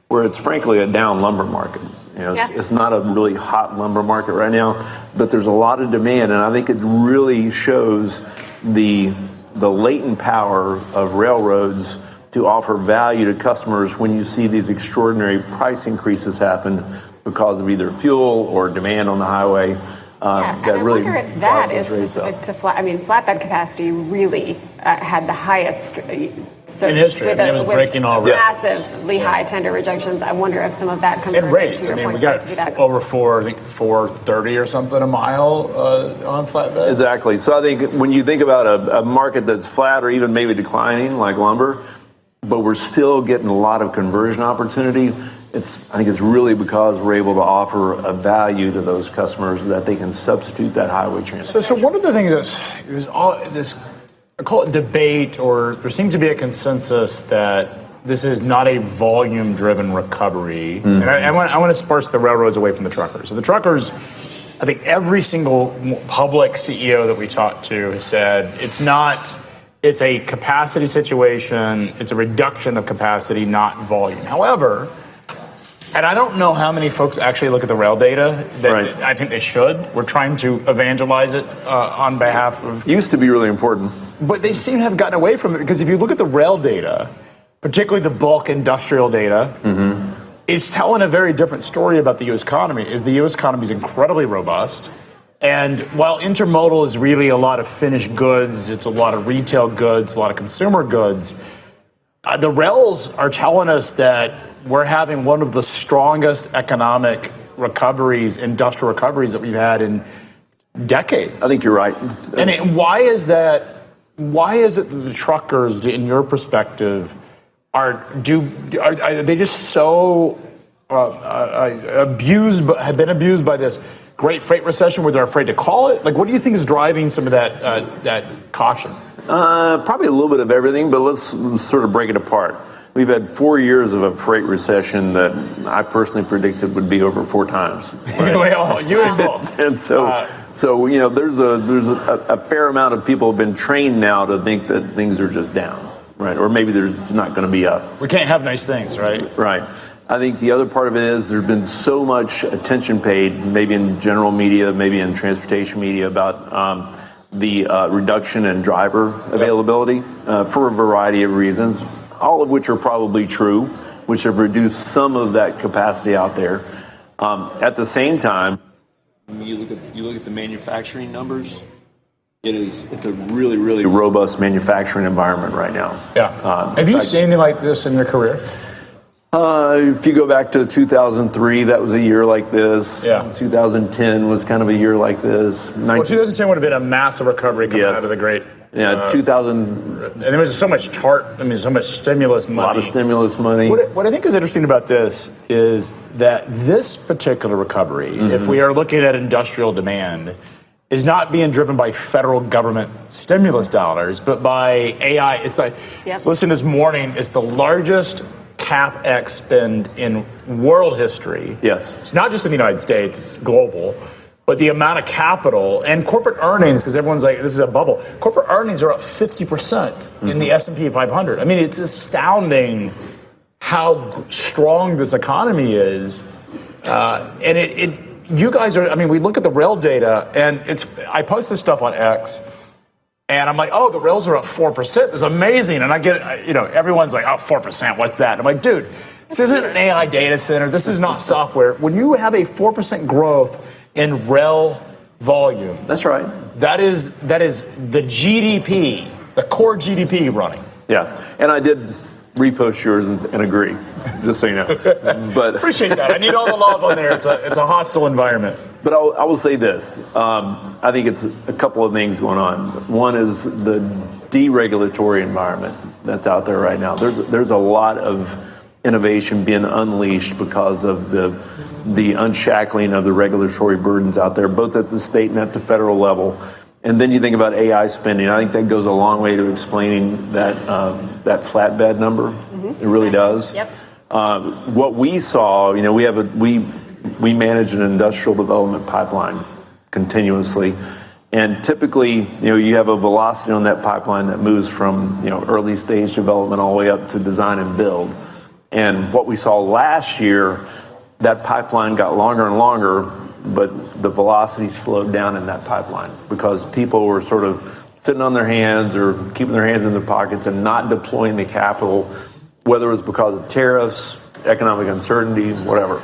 where it's frankly a down lumber market. It's not a really hot lumber market right now, but there's a lot of demand, and I think it really shows the latent power of railroads to offer value to customers when you see these extraordinary price increases happen because of either fuel or demand on the highway. And I wonder if that is specific to flatbed capacity really had the highest in history. It was breaking all records. Massively high tender rejections. I wonder if some of that comes in rates. We got over $4.30 or something a mile on flatbed. Exactly. So I think when you think about a market that's flat or even maybe declining like lumber, but we're still getting a lot of conversion opportunity. I think it's really because we're able to offer a value to those customers that they can substitute that highway transit. So one of the things is all this, I call it debate, or there seems to be a consensus that this is not a volume-driven recovery. And I want to sparse the railroads away from the truckers. So the truckers, I think every single public CEO that we talked to has said it's a capacity situation, it's a reduction of capacity, not volume. However, and I don't know how many folks actually look at the rail data. I think they should. We're trying to evangelize it on behalf of... Used to be really important. But they seem to have gotten away from it, because if you look at the rail data, particularly the bulk industrial data, is telling a very different story about the U.S. economy. Is the U.S. economy is incredibly robust. And while intermodal is really a lot of finished goods, it's a lot of retail goods, a lot of consumer goods, the rails are telling us that we're having one of the strongest economic recoveries, industrial recoveries that we've had in decades. I think you're right. And why is that? Why is it that the truckers, in your perspective, are they just so have been abused by this great freight recession where they're afraid to call it? Like, what do you think is driving some of that caution? Probably a little bit of everything, but let's sort of break it apart. We've had 4 years of a freight recession that I personally predicted would be over 4 times. Right? Well, you and both. And so you know, there's a fair amount of people have been trained now to think that things are just down, right? Or maybe there's not going to be up. We can't have nice things, right? Right. I think the other part of it is there's been so much attention paid, maybe in general media, maybe in transportation media, about the reduction in driver availability for a variety of reasons, all of which are probably true, which have reduced some of that capacity out there. At the same time, you look at the manufacturing numbers. It's a really, really robust manufacturing environment right now. Yeah. Have you seen anything like this in your career? If you go back to 2003, that was a year like this. Yeah. 2010 was kind of a year like this. Well, 2010 would have been a massive recovery coming out of the great. Yeah, 2000. And there was so much so much stimulus money. A lot of stimulus money. What I think is interesting about this is that this particular recovery, if we are looking at industrial demand, is not being driven by federal government stimulus dollars, but by AI. It's like, listen, this morning, it's the largest CapEx spend in world history. Yes. It's not just in the United States, it's global, but the amount of capital and corporate earnings, because everyone's like, this is a bubble. Corporate earnings are up 50% in the S&P 500. I mean, it's astounding how strong this economy is. And you guys are, I mean, we look at the rail data, and I post this stuff on X, and I'm like, oh, the rails are up 4%. It's amazing. And I get, everyone's like, oh, 4%, what's that? I'm like, dude, this isn't an AI data center. This is not software. When you have a 4% growth in rail volume. That's right. That is the GDP, the core GDP running. Yeah, and I did repost yours and agree, just so you know. But appreciate that. I need all the love on there. It's a hostile environment. But I will say this. I think it's a couple of things going on. One is the deregulatory environment that's out there right now. There's a lot of innovation being unleashed because of the unshackling of the regulatory burdens out there, both at the state and at the federal level. And then you think about AI spending. I think that goes a long way to explaining that flatbed number. It really does. Yep. What we saw, we manage an industrial development pipeline continuously, and typically, you have a velocity on that pipeline that moves from early stage development all the way up to design and build. And what we saw last year, that pipeline got longer and longer, but the velocity slowed down in that pipeline because people were sort of sitting on their hands or keeping their hands in their pockets and not deploying the capital, whether it was because of tariffs, economic uncertainty, whatever.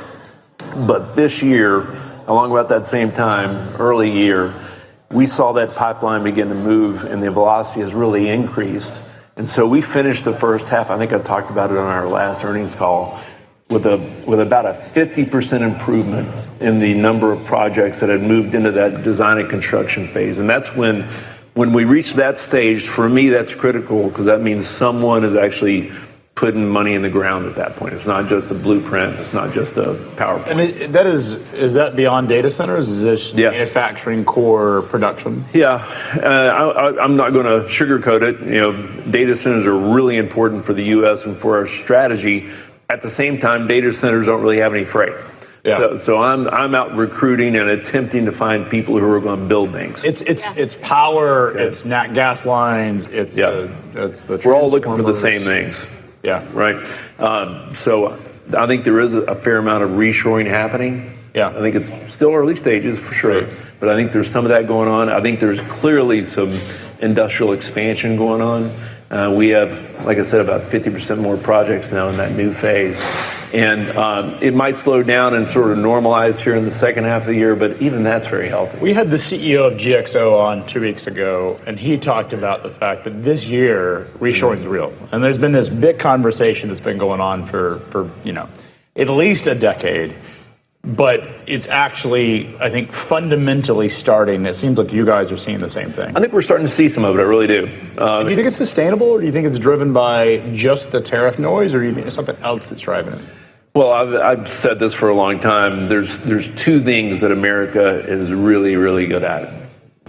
But this year, along about that same time, early year, we saw that pipeline begin to move and the velocity has really increased. And so we finished the first half, I think I talked about it on our last earnings call, with about a 50% improvement in the number of projects that had moved into that design and construction phase. And that's when we reach that stage, for me, that's critical because that means someone is actually putting money in the ground at that point. It's not just a blueprint. It's not just a PowerPoint. And is that beyond data centers? Is this manufacturing core production? Yeah, I'm not going to sugarcoat it. Data centers are really important for the U.S. and for our strategy. At the same time, data centers don't really have any freight. Yeah. So I'm out recruiting and attempting to find people who are going to build things. It's power. It's nat gas lines. It's the we're all looking for the same things. Yeah. Right. So I think there is a fair amount of reshoring happening. Yeah. I think it's still early stages for sure, right. But I think there's some of that going on. I think there's clearly some industrial expansion going on. We have, like I said, about 50% more projects now in that new phase. And it might slow down and sort of normalize here in the second half of the year, but even that's very healthy. We had the CEO of GXO on 2 weeks ago, and he talked about the fact that this year reshoring is real. And there's been this big conversation that's been going on for at least a decade. But it's actually, I think, fundamentally starting. It seems like you guys are seeing the same thing. I think we're starting to see some of it. I really do. Do you think it's sustainable, or do you think it's driven by just the tariff noise, or do you think there's something else that's driving it? Well, I've said this for a long time. There's two things that America is really, really good at.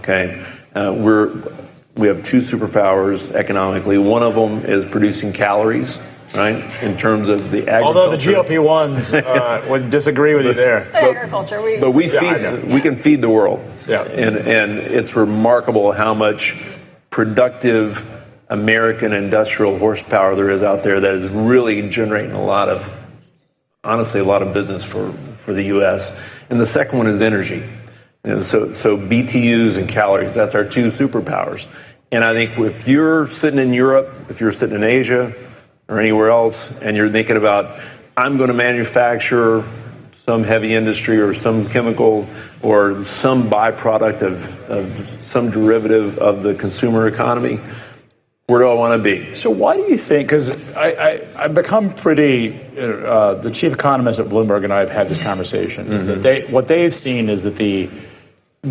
Okay, we have two superpowers economically. One of them is producing calories, right? In terms of the agriculture. Although the GLP-1s would disagree with you there. Agriculture, but we can feed the world. Yeah. And it's remarkable how much productive American industrial horsepower there is out there that is really generating a lot of business for the U.S. And the second one is energy. So BTUs and calories, that's our two superpowers. And I think if you're sitting in Europe, if you're sitting in Asia or anywhere else, and you're thinking about, I'm going to manufacture some heavy industry or some chemical or some byproduct of some derivative of the consumer economy, where do I want to be? So why do you think, because I've become pretty, the chief economist at Bloomberg and I have had this conversation, is that what they've seen is that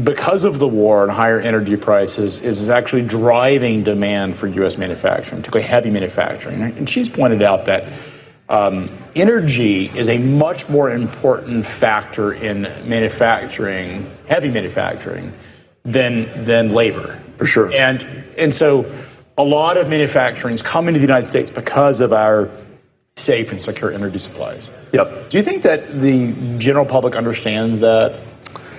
because of the war and higher energy prices is actually driving demand for U.S. manufacturing, particularly heavy manufacturing. And she's pointed out that energy is a much more important factor in manufacturing, heavy manufacturing, than labor. For sure. And so a lot of manufacturing is coming to the United States because of our safe and secure energy supplies. Yep. Do you think that the general public understands that?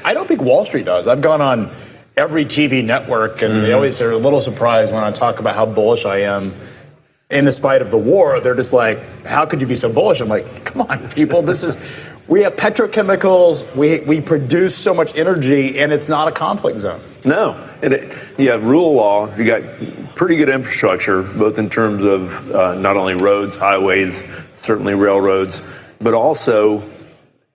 I don't think Wall Street does. I've gone on every TV network, and they always are a little surprised when I talk about how bullish I am. In the spite of the war, they're just like, how could you be so bullish? I'm like, come on, people. We have petrochemicals. We produce so much energy, and it's not a conflict zone. No. You have rule of law. You got pretty good infrastructure, both in terms of not only roads, highways, certainly railroads, but also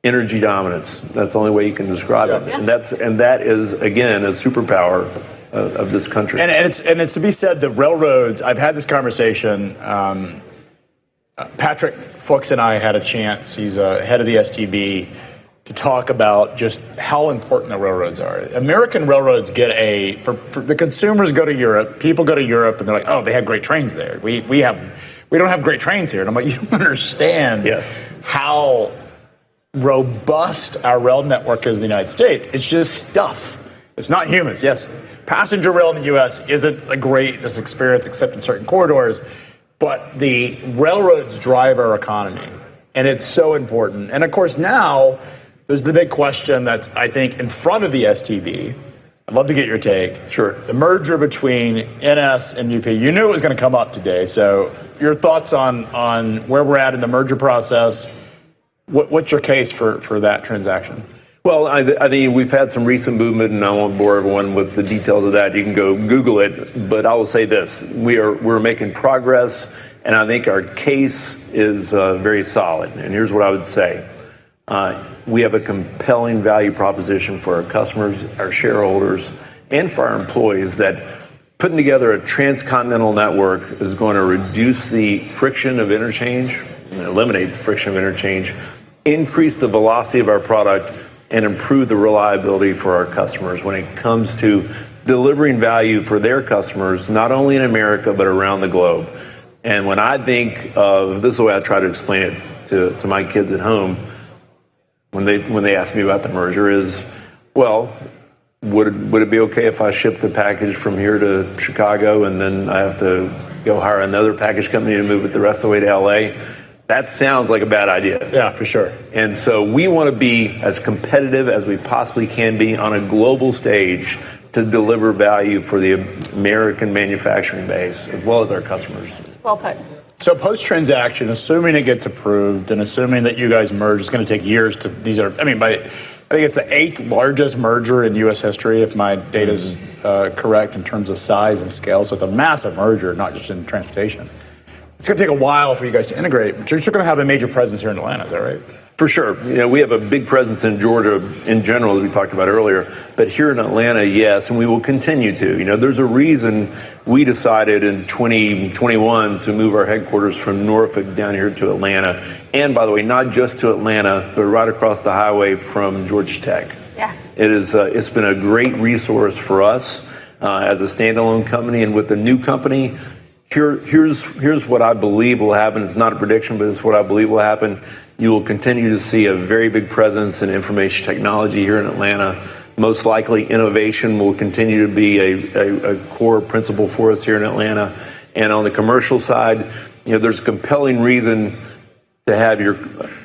energy dominance. That's the only way you can describe it. Yeah. And that is, again, a superpower of this country. And it's to be said that railroads, I've had this conversation. Patrick Fuchs and I had a chance, he's head of the STB, to talk about just how important the railroads are. American railroads for the consumers go to Europe, people go to Europe, and they're like, oh, they have great trains there. We don't have great trains here. And I'm like, you don't understand how robust our rail network is in the United States. It's just stuff. It's not humans. Yes, passenger rail in the U.S. isn't a great experience except in certain corridors, but the railroads drive our economy, and it's so important. And of course, now there's the big question that's, I think, in front of the STB. I'd love to get your take. Sure. The merger between NS and UP. You knew it was going to come up today, so your thoughts on where we're at in the merger process. What's your case for that transaction? Well, I think we've had some recent movement, and I won't bore everyone with the details of that. You can go Google it, but I will say this: we're making progress, and I think our case is very solid. And here's what I would say: we have a compelling value proposition for our customers, our shareholders, and for our employees that putting together a transcontinental network is going to reduce the friction of interchange, eliminate the friction of interchange, increase the velocity of our product, and improve the reliability for our customers when it comes to delivering value for their customers, not only in America, but around the globe. And when I think of, this is the way I try to explain it to my kids at home, when they ask me about the merger is, well, would it be okay if I shipped a package from here to Chicago and then I have to go hire another package company to move it the rest of the way to LA? That sounds like a bad idea. Yeah, for sure. And so we want to be as competitive as we possibly can be on a global stage to deliver value for the American manufacturing base as well as our customers. Well put. So post-transaction, assuming it gets approved and assuming that you guys merge, it's going to take years to, by think it's the 8th largest merger in U.S. history, if my data's correct in terms of size and scale. So it's a massive merger, not just in transportation. It's going to take a while for you guys to integrate, but you're still going to have a major presence here in Atlanta, is that right? For sure. We have a big presence in Georgia in general, as we talked about earlier, but here in Atlanta, yes, and we will continue to. There's a reason we decided in 2021 to move our headquarters from Norfolk down here to Atlanta. And by the way, not just to Atlanta, but right across the highway from Georgia Tech. Yeah. It's been a great resource for us as a standalone company, and with the new company, here's what I believe will happen. It's not a prediction, but it's what I believe will happen. You will continue to see a very big presence in information technology here in Atlanta. Most likely, innovation will continue to be a core principle for us here in Atlanta. And on the commercial side, there's a compelling reason to have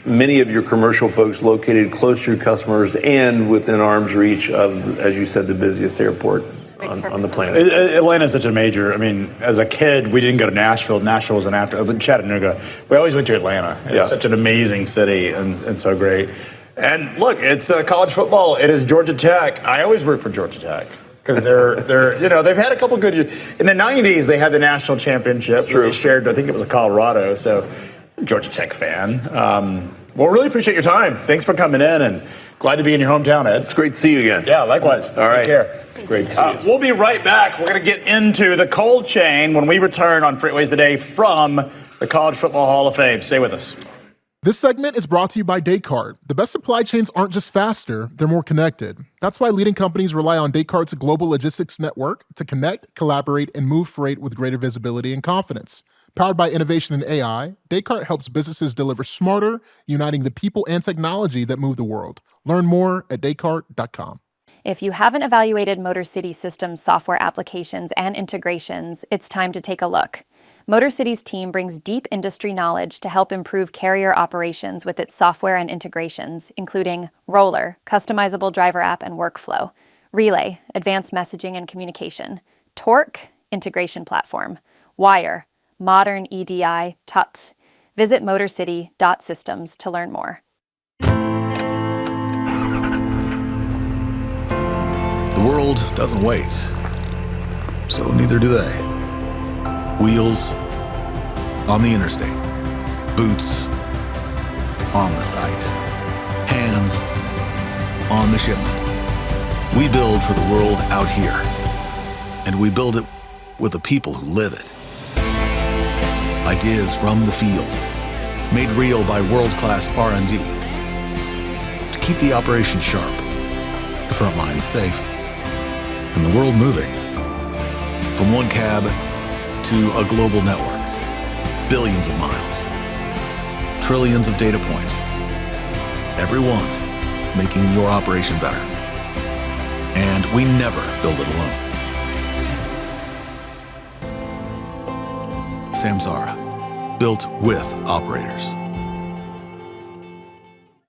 many of your commercial folks located close to your customers and within arm's reach of, as you said, the busiest airport on the planet. Atlanta's such a major. As a kid, we didn't go to Nashville. Nashville was Chattanooga. We always went to Atlanta. It's such an amazing city and so great. And look, it's college football. It is Georgia Tech. I always root for Georgia Tech because they're they've had a couple good years. In the 90s, they had the national championship. True. They shared, I think it was Colorado. So, Georgia Tech fan. Well, really appreciate your time. Thanks for coming in and glad to be in your hometown, Ed. It's great to see you again. Yeah, likewise. All right. Take care. Great to see you. We'll be right back. We're going to get into the cold chain when we return on FreightWaves Today from the College Football Hall of Fame. Stay with us. This segment is brought to you by Descartes. The best supply chains aren't just faster, they're more connected. That's why leading companies rely on Descartes' global logistics network to connect, collaborate, and move freight with greater visibility and confidence. Powered by innovation and AI, Descartes helps businesses deliver smarter, uniting the people and technology that move the world. Learn more at descartes.com. If you haven't evaluated Motor City Systems software applications and integrations, it's time to take a look. Motor City's team brings deep industry knowledge to help improve carrier operations with its software and integrations, including Roller, customizable driver app and workflow, Relay, advanced messaging and communication, Torque, integration platform, Wire, modern EDI, TUT. Visit motorcity.systems to learn more. The world doesn't wait, so neither do they. Wheels on the interstate, boots on the site, hands on the shipment. We build for the world out here, and we build it with the people who live it. Ideas from the field, made real by world-class R&D to keep the operation sharp, the front lines safe, and the world moving. From one cab to a global network, billions of miles, trillions of data points, every one making your operation better. And we never build it alone. Samsara, built with operators.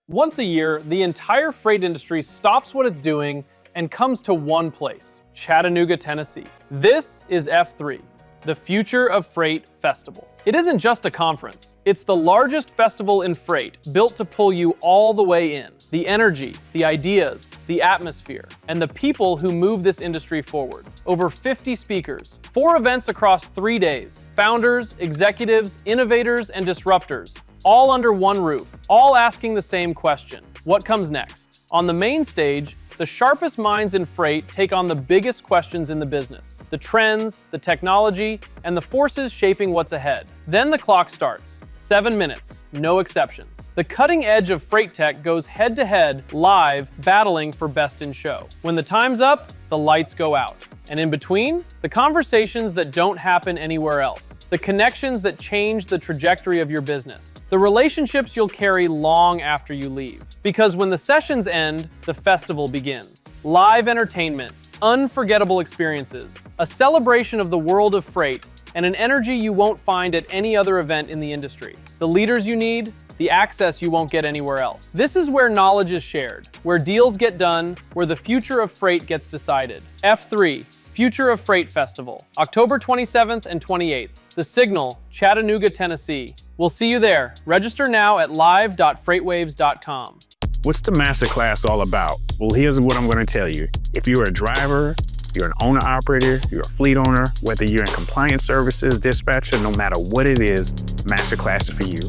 Once a year, the entire freight industry stops what it's doing and comes to one place, Chattanooga, Tennessee. This is F3, the Future of Freight Festival. It isn't just a conference. It's the largest festival in freight, built to pull you all the way in. The energy, the ideas, the atmosphere, and the people who move this industry forward. Over 50 speakers, 4 events across 3 days, founders, executives, innovators, and disruptors, all under one roof, all asking the same question: what comes next? On the main stage, the sharpest minds in freight take on the biggest questions in the business, the trends, the technology, and the forces shaping what's ahead. Then the clock starts. 7 minutes, no exceptions. The cutting edge of freight tech goes head to head, live, battling for best in show. When the time's up, the lights go out. And in between, the conversations that don't happen anywhere else. The connections that change the trajectory of your business. The relationships you'll carry long after you leave. Because when the sessions end, the festival begins. Live entertainment, unforgettable experiences, a celebration of the world of freight, and an energy you won't find at any other event in the industry. The leaders you need, the access you won't get anywhere else. This is where knowledge is shared, where deals get done, where the future of freight gets decided. F3, Future of Freight Festival, October 27th and 28th. The Signal, Chattanooga, Tennessee. We'll see you there. Register now at live.freightwaves.com. What's the masterclass all about? Well, here's what I'm going to tell you. If you're a driver, you're an owner-operator, you're a fleet owner, whether you're in compliance services, dispatcher, no matter what it is, masterclass is for you.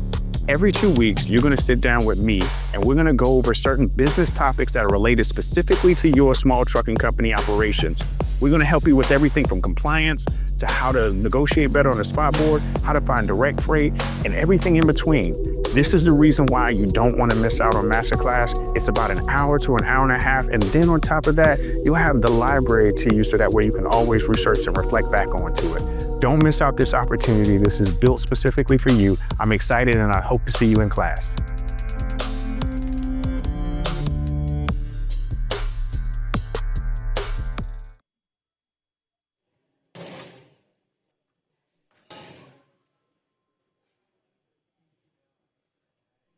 Every 2 weeks, you're going to sit down with me and we're going to go over certain business topics that are related specifically to your small trucking company operations. We're going to help you with everything from compliance to how to negotiate better on the spot board, how to find direct freight, and everything in between. This is the reason why you don't want to miss out on Masterclass. It's about an hour to an hour and a half, and then on top of that, you'll have the library to you so that way you can always research and reflect back onto it. Don't miss out this opportunity. This is built specifically for you. I'm excited and I hope to see you in class.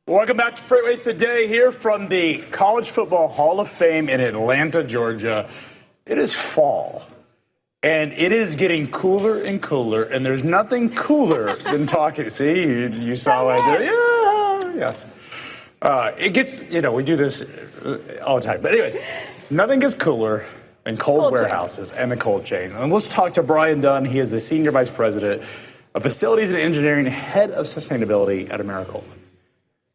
Welcome back to FreightWaves Today here from the College Football Hall of Fame in Atlanta, Georgia. It is fall, and it is getting cooler and cooler, and there's nothing cooler than talking. See, you saw what I did. Yeah, yes. It gets, we do this all the time. But anyways, nothing gets cooler than cold warehouses and the cold chain. And let's talk to Brian Dunn. He is the Senior Vice President of Facilities and Engineering, Head of Sustainability at Americold.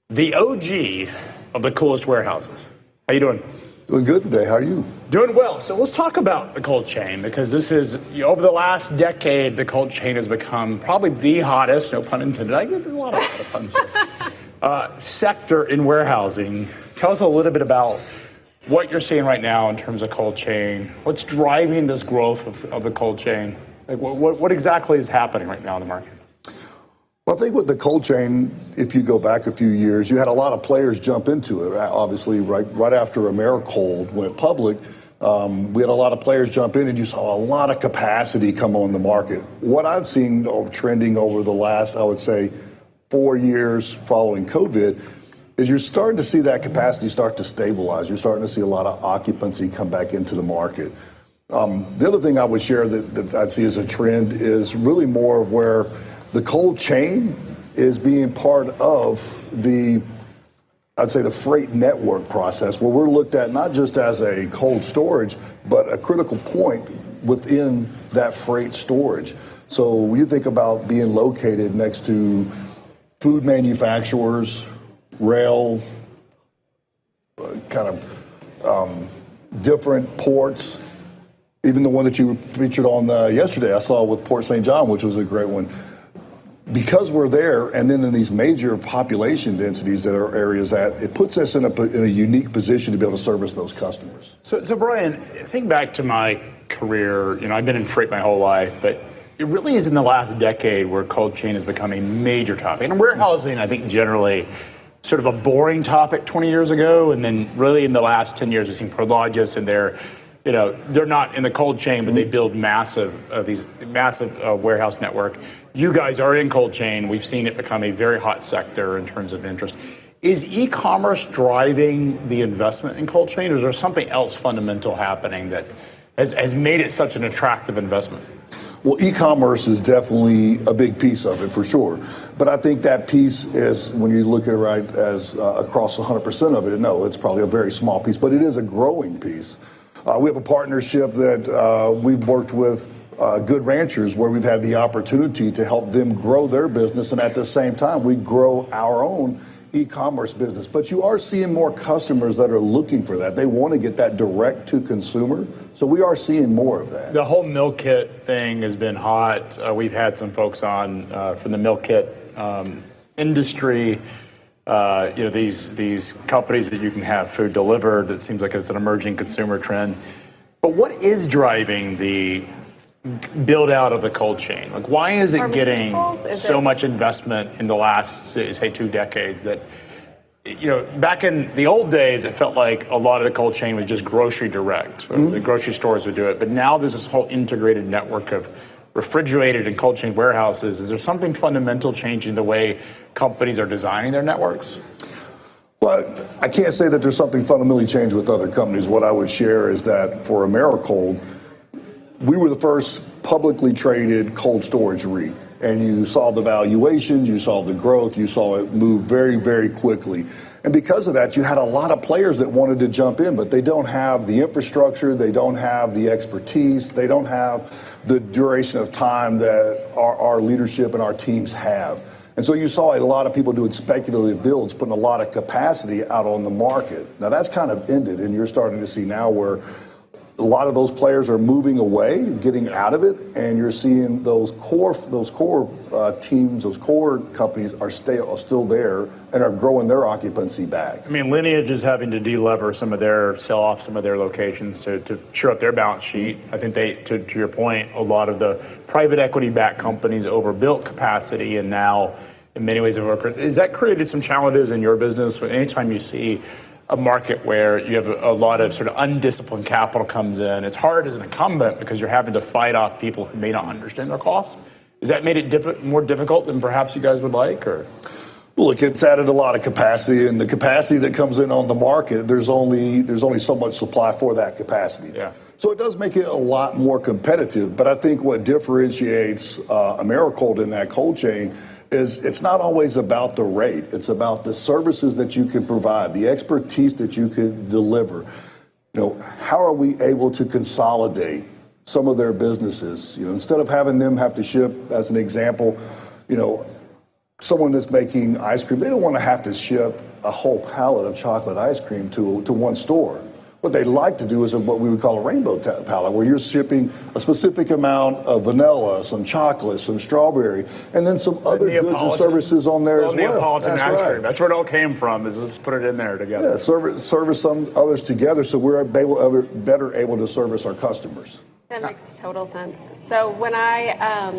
The OG of the coolest warehouses. How you doing? Doing good today. How are you? Doing well. So let's talk about the cold chain, because this is, over the last decade, the cold chain has become probably the hottest, no pun intended, I get a lot of puns here, sector in warehousing. Tell us a little bit about what you're seeing right now in terms of cold chain. What's driving this growth of the cold chain? Like what exactly is happening right now in the market? Well, I think with the cold chain, if you go back a few years, you had a lot of players jump into it. Obviously, right after Americold went public, we had a lot of players jump in, and you saw a lot of capacity come on the market. What I've seen trending over the last, I would say, 4 years following COVID, is you're starting to see that capacity start to stabilize. You're starting to see a lot of occupancy come back into the market. The other thing I would share that I'd see as a trend is really more of where the cold chain is being part of I'd say the freight network process, where we're looked at not just as a cold storage, but a critical point within that freight storage. So when you think about being located next to food manufacturers, rail, different ports, even the one that you featured on yesterday, I saw with Port St. John, which was a great one. Because we're there, and then in these major population densities that our areas at, it puts us in a unique position to be able to service those customers. So Brian, think back to my career. I've been in freight my whole life, but it really is in the last decade where cold chain has become a major topic. And warehousing, I think, generally sort of a boring topic 20 years ago, and then really in the last 10 years, we've seen Prologis, and they're not in the cold chain, but they build these massive warehouse network. You guys are in cold chain. We've seen it become a very hot sector in terms of interest. Is e-commerce driving the investment in cold chain, or is there something else fundamental happening that has made it such an attractive investment? Well, e-commerce is definitely a big piece of it, for sure. But I think that piece is, when you look at it right as across 100% of it, no, it's probably a very small piece, but it is a growing piece. We have a partnership that we've worked with Good Ranchers, where we've had the opportunity to help them grow their business, and at the same time, we grow our own e-commerce business. But you are seeing more customers that are looking for that. They want to get that direct to consumer, so we are seeing more of that. The whole meal kit thing has been hot. We've had some folks on from the meal kit industry. These companies that you can have food delivered. It seems like it's an emerging consumer trend. But what is driving the build out of the cold chain? Like, why is it getting so much investment in the last, say, 2 decades? That, back in the old days, it felt like a lot of the cold chain was just grocery direct. The grocery stores would do it. But now there's this whole integrated network of refrigerated and cold chain warehouses. Is there something fundamental changing the way companies are designing their networks? Well, I can't say that there's something fundamentally changed with other companies. What I would share is that for Americold, we were the first publicly traded cold storage REIT. And you saw the valuations, you saw the growth, you saw it move very, very quickly. And because of that, you had a lot of players that wanted to jump in, but they don't have the infrastructure, they don't have the expertise, they don't have the duration of time that our leadership and our teams have. And so you saw a lot of people doing speculative builds, putting a lot of capacity out on the market. Now that's kind of ended, and you're starting to see now where a lot of those players are moving away, getting out of it, and you're seeing those core teams, those core companies are still there and are growing their occupancy back. I mean, Lineage is having to delever sell off some of their locations to shore up their balance sheet. I think to your point, a lot of the private equity-backed companies overbuilt capacity and now, in many ways, has that created some challenges in your business? Anytime you see a market where you have a lot of sort of undisciplined capital comes in, it's hard as an incumbent because you're having to fight off people who may not understand their cost. Has that made it more difficult than perhaps you guys would like, or? Well, look, it's added a lot of capacity, and the capacity that comes in on the market, there's only so much supply for that capacity. Yeah. So it does make it a lot more competitive. But I think what differentiates Americold in that cold chain is it's not always about the rate. It's about the services that you can provide, the expertise that you can deliver. How are we able to consolidate some of their businesses? Instead of having them have to ship, as an example, someone that's making ice cream, they don't want to have to ship a whole pallet of chocolate ice cream to one store. What they'd like to do is what we would call a rainbow pallet, where you're shipping a specific amount of vanilla, some chocolate, some strawberry, and then some other goods and services on there as well. Neapolitan That's ice right. cream. That's where it all came from, is let's put it in there together. Yeah, service some others together so we're better able to service our customers. That makes total sense. So when I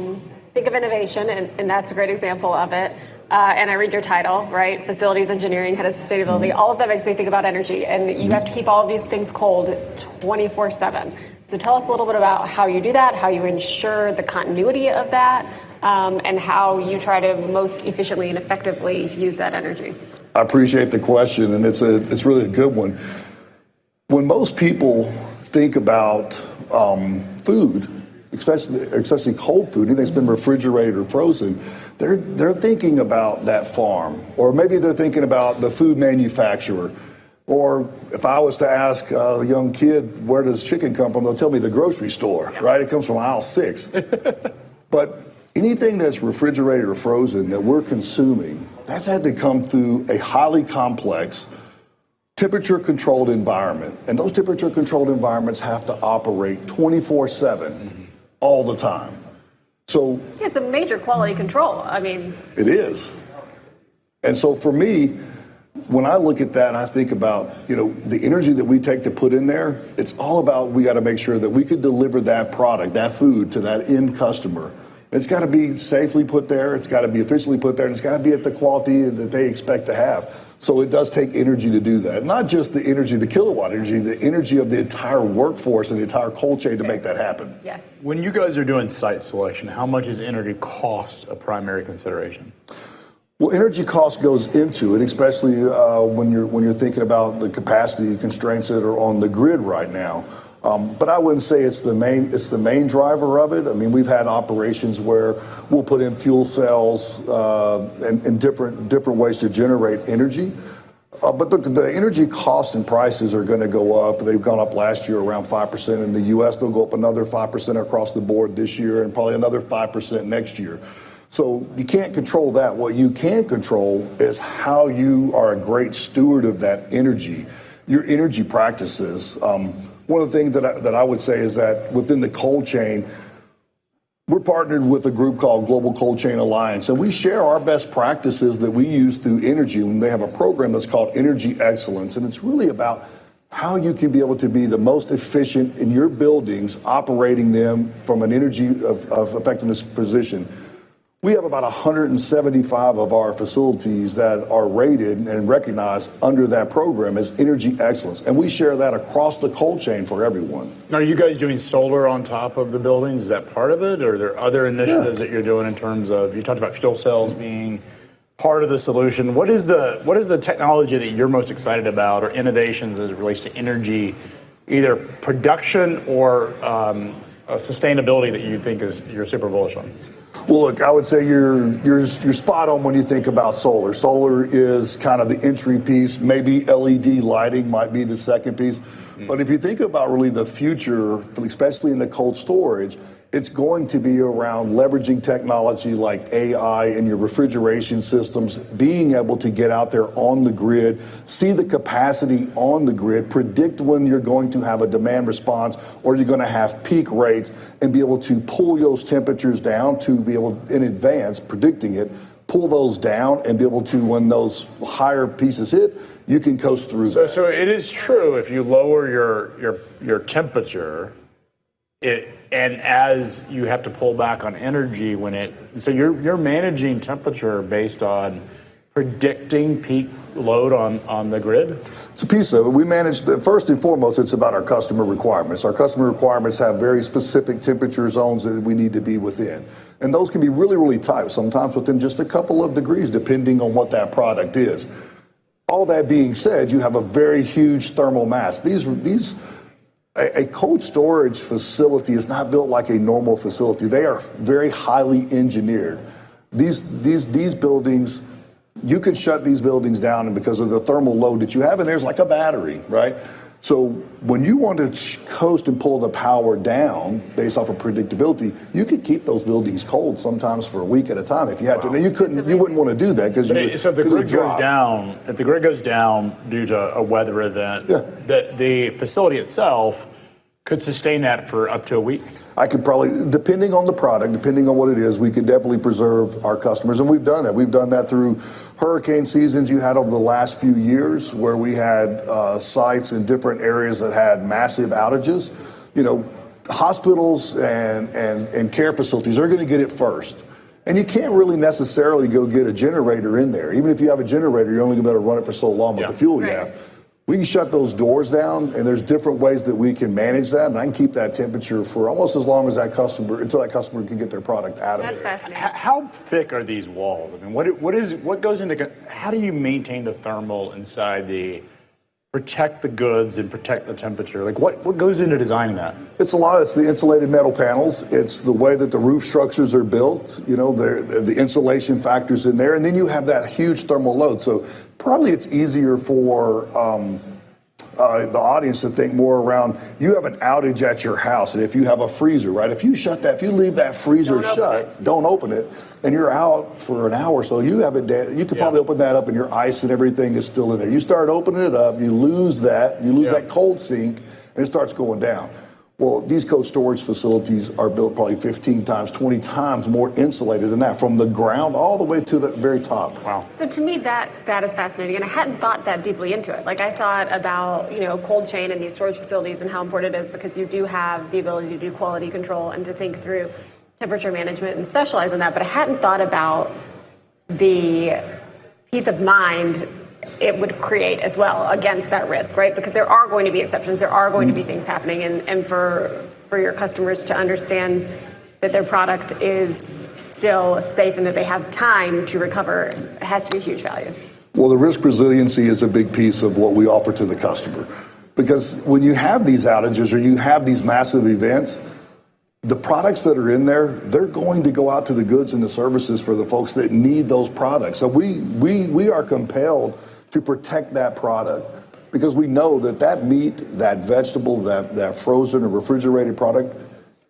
think of innovation, and that's a great example of it, and I read your title, right? Facilities engineering, head of sustainability. All of that makes me think about energy, and you have to keep all of these things cold 24/7. So tell us a little bit about how you do that, how you ensure the continuity of that, and how you try to most efficiently and effectively use that energy. I appreciate the question, and it's really a good one. When most people think about food, especially cold food, anything that's been refrigerated or frozen, they're thinking about that farm, or maybe they're thinking about the food manufacturer. Or if I was to ask a young kid, where does chicken come from? They'll tell me the grocery store, right? It comes from aisle 6. But anything that's refrigerated or frozen that we're consuming, that's had to come through a highly complex temperature-controlled environment. And those temperature-controlled environments have to operate 24/7 all the time. So it's a major quality control. I mean, it is. And so for me, when I look at that, I think about, the energy that we take to put in there. It's all about, we got to make sure that we could deliver that product, that food, to that end customer. It's got to be safely put there. It's got to be efficiently put there. And it's got to be at the quality that they expect to have. So it does take energy to do that. Not just the energy, the kilowatt energy, the energy of the entire workforce and the entire cold chain to make that happen. Yes. When you guys are doing site selection, how much is energy cost a primary consideration? Well, energy cost goes into it, especially when you're thinking about the capacity constraints that are on the grid right now. But I wouldn't say it's the main driver of it. I mean, we've had operations where we'll put in fuel cells and different ways to generate energy. But the energy cost and prices are going to go up. They've gone up last year around 5% in the U.S. They'll go up another 5% across the board this year, and probably another 5% next year. So you can't control that. What you can control is how you are a great steward of that energy, your energy practices. One of the things that I would say is that within the cold chain, we're partnered with a group called Global Cold Chain Alliance, and we share our best practices that we use through energy. And they have a program that's called Energy Excellence, and it's really about how you can be able to be the most efficient in your buildings, operating them from an energy of effectiveness position. We have about 175 of our facilities that are rated and recognized under that program as energy excellence. And we share that across the cold chain for everyone. Now, are you guys doing solar on top of the buildings? Is that part of it? Or are there other initiatives that you're doing in terms of, you talked about fuel cells being part of the solution. What is the technology that you're most excited about, or innovations as it relates to energy, either production or sustainability, that you think you're super bullish on? Well, look, I would say you're spot on when you think about solar. Solar is kind of the entry piece. Maybe LED lighting might be the second piece. But if you think about really the future, especially in the cold storage, it's going to be around leveraging technology like AI in your refrigeration systems, being able to get out there on the grid, see the capacity on the grid, predict when you're going to have a demand response or you're going to have peak rates, and be able to pull those temperatures down to be able, in advance, predicting it, pull those down and be able to, when those higher pieces hit, you can coast through that. So it is true if you lower your temperature, and as you have to pull back on energy so you're managing temperature based on predicting peak load on the grid? It's a piece of it. We manage, first and foremost, it's about our customer requirements. Our customer requirements have very specific temperature zones that we need to be within. And those can be really, really tight, sometimes within just a couple of degrees, depending on what that product is. All that being said, you have a very huge thermal mass. A cold storage facility is not built like a normal facility. They are very highly engineered. These buildings, you can shut these buildings down, and because of the thermal load that you have in there, it's like a battery, right? So when you want to coast and pull the power down based off of predictability, you could keep those buildings cold sometimes for a week at a time if you had to. Now you wouldn't want to do that because so if the grid goes down due to a weather event, the facility itself could sustain that for up to a week. I could probably, depending on the product, depending on what it is, we could definitely preserve our customers, and we've done that. We've done that through hurricane seasons you had over the last few years, where we had sites in different areas that had massive outages. You know, hospitals and care facilities are going to get it first. And you can't really necessarily go get a generator in there. Even if you have a generator, you're only going to be able to run it for so long with the fuel you have. We can shut those doors down, and there's different ways that we can manage that, and I can keep that temperature for almost as long as that customer, until that customer can get their product out of there. That's fascinating. How thick are these walls? I mean, what goes into, how do you maintain the thermal inside protect the goods and protect the temperature? Like what goes into designing that? It's the insulated metal panels. It's the way that the roof structures are built. You know, the insulation factors in there, and then you have that huge thermal load. So probably it's easier for the audience to think more around, you have an outage at your house, and if you have a freezer, right? If you leave that freezer shut, don't open it, and you're out for an hour, so you have it. You could probably open that up, and your ice and everything is still in there. You start opening it up, you lose that cold sink, and it starts going down. Well, these cold storage facilities are built probably 15 times, 20 times more insulated than that, from the ground all the way to the very top. Wow. So to me, that is fascinating, and I hadn't thought that deeply into it. Like, I thought about, cold chain and these storage facilities and how important it is, because you do have the ability to do quality control and to think through temperature management and specialize in that, but I hadn't thought about the peace of mind it would create as well against that risk, right? Because there are going to be exceptions, there are going to be things happening, and for your customers to understand that their product is still safe and that they have time to recover has to be huge value. Well, the risk resiliency is a big piece of what we offer to the customer, because when you have these outages or you have these massive events, the products that are in there, they're going to go out to the goods and the services for the folks that need those products. So we are compelled to protect that product, because we know that meat, that vegetable, that frozen or refrigerated product,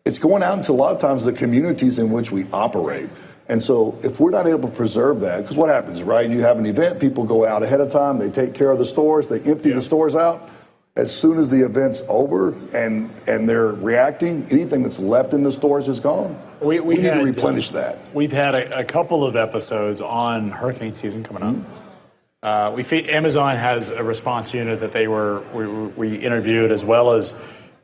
it's going out into a lot of times the communities in which we operate. And so if we're not able to preserve that, because what happens, right? You have an event, people go out ahead of time, they take care of the stores, they empty the stores out. As soon as the event's over and they're reacting, anything that's left in the stores is gone. We need to replenish that. We've had a couple of episodes on hurricane season coming up. Amazon has a response unit that we interviewed, as well as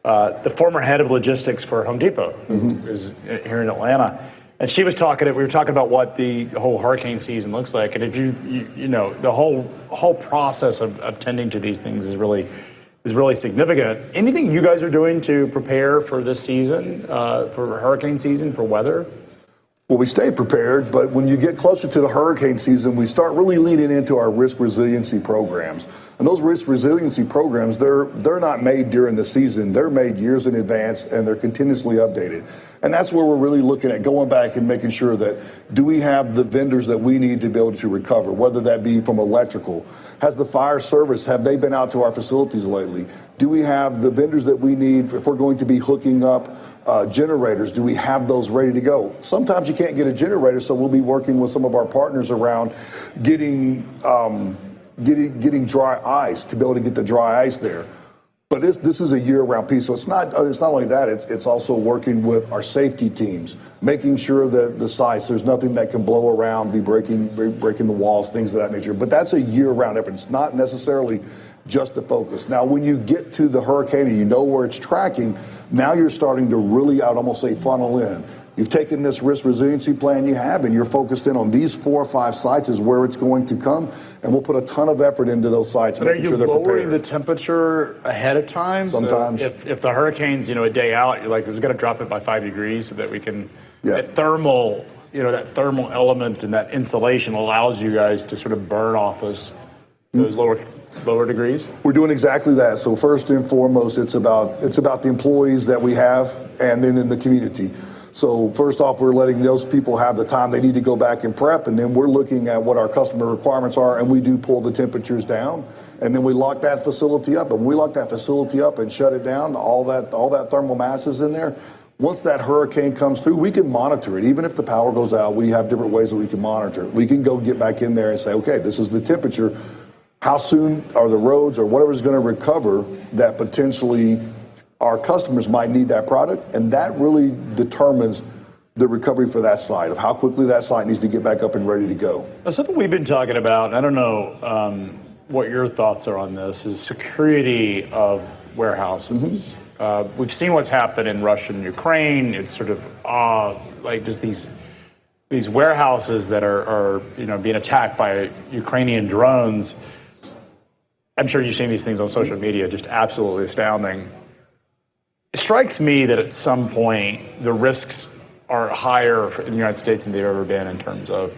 the former head of logistics for Home Depot, who's here in Atlanta. And she was we were talking about what the whole hurricane season looks like. And if you know, the whole process of tending to these things is really significant. Anything you guys are doing to prepare for this season, for hurricane season, for weather? Well, we stay prepared, but when you get closer to the hurricane season, we start really leaning into our risk resiliency programs. And those risk resiliency programs, they're not made during the season. They're made years in advance, and they're continuously updated. And that's where we're really looking at going back and making sure that, do we have the vendors that we need to be able to recover, whether that be from electrical? Has the fire service, have they been out to our facilities lately? Do we have the vendors that we need if we're going to be hooking up generators? Do we have those ready to go? Sometimes you can't get a generator, so we'll be working with some of our partners around getting dry ice to be able to get the dry ice there. But this is a year-round piece, so it's not only that. It's also working with our safety teams, making sure that the sites, there's nothing that can blow around, be breaking the walls, things of that nature. But that's a year-round effort. It's not necessarily just the focus. Now, when you get to the hurricane and you know where it's tracking, now you're starting to really, I'd almost say, funnel in. You've taken this risk resiliency plan you have, and you're focused in on these 4 or 5 sites is where it's going to come, and we'll put a ton of effort into those sites. But are you lowering the temperature ahead of time? Sometimes. So if the hurricane's, a day out, you're like, we've got to drop it by 5 degrees so that we can, that thermal element and that insulation allows you guys to sort of burn off those lower degrees? We're doing exactly that. So first and foremost, it's about the employees that we have, and then in the community. So first off, we're letting those people have the time they need to go back and prep, and then we're looking at what our customer requirements are, and we do pull the temperatures down, and then we lock that facility up. And when we lock that facility up and shut it down, all that thermal mass is in there. Once that hurricane comes through, we can monitor it. Even if the power goes out, we have different ways that we can monitor it. We can go get back in there and say, okay, this is the temperature. How soon are the roads or whatever is going to recover that potentially our customers might need that product? And that really determines the recovery for that site, of how quickly that site needs to get back up and ready to go. Now, something we've been talking about, and I don't know what your thoughts are on this, is security of warehouses. We've seen what's happened in Russia and Ukraine. It's sort of like just these warehouses that are being attacked by Ukrainian drones. I'm sure you've seen these things on social media, just absolutely astounding. It strikes me that at some point the risks are higher in the United States than they've ever been in terms of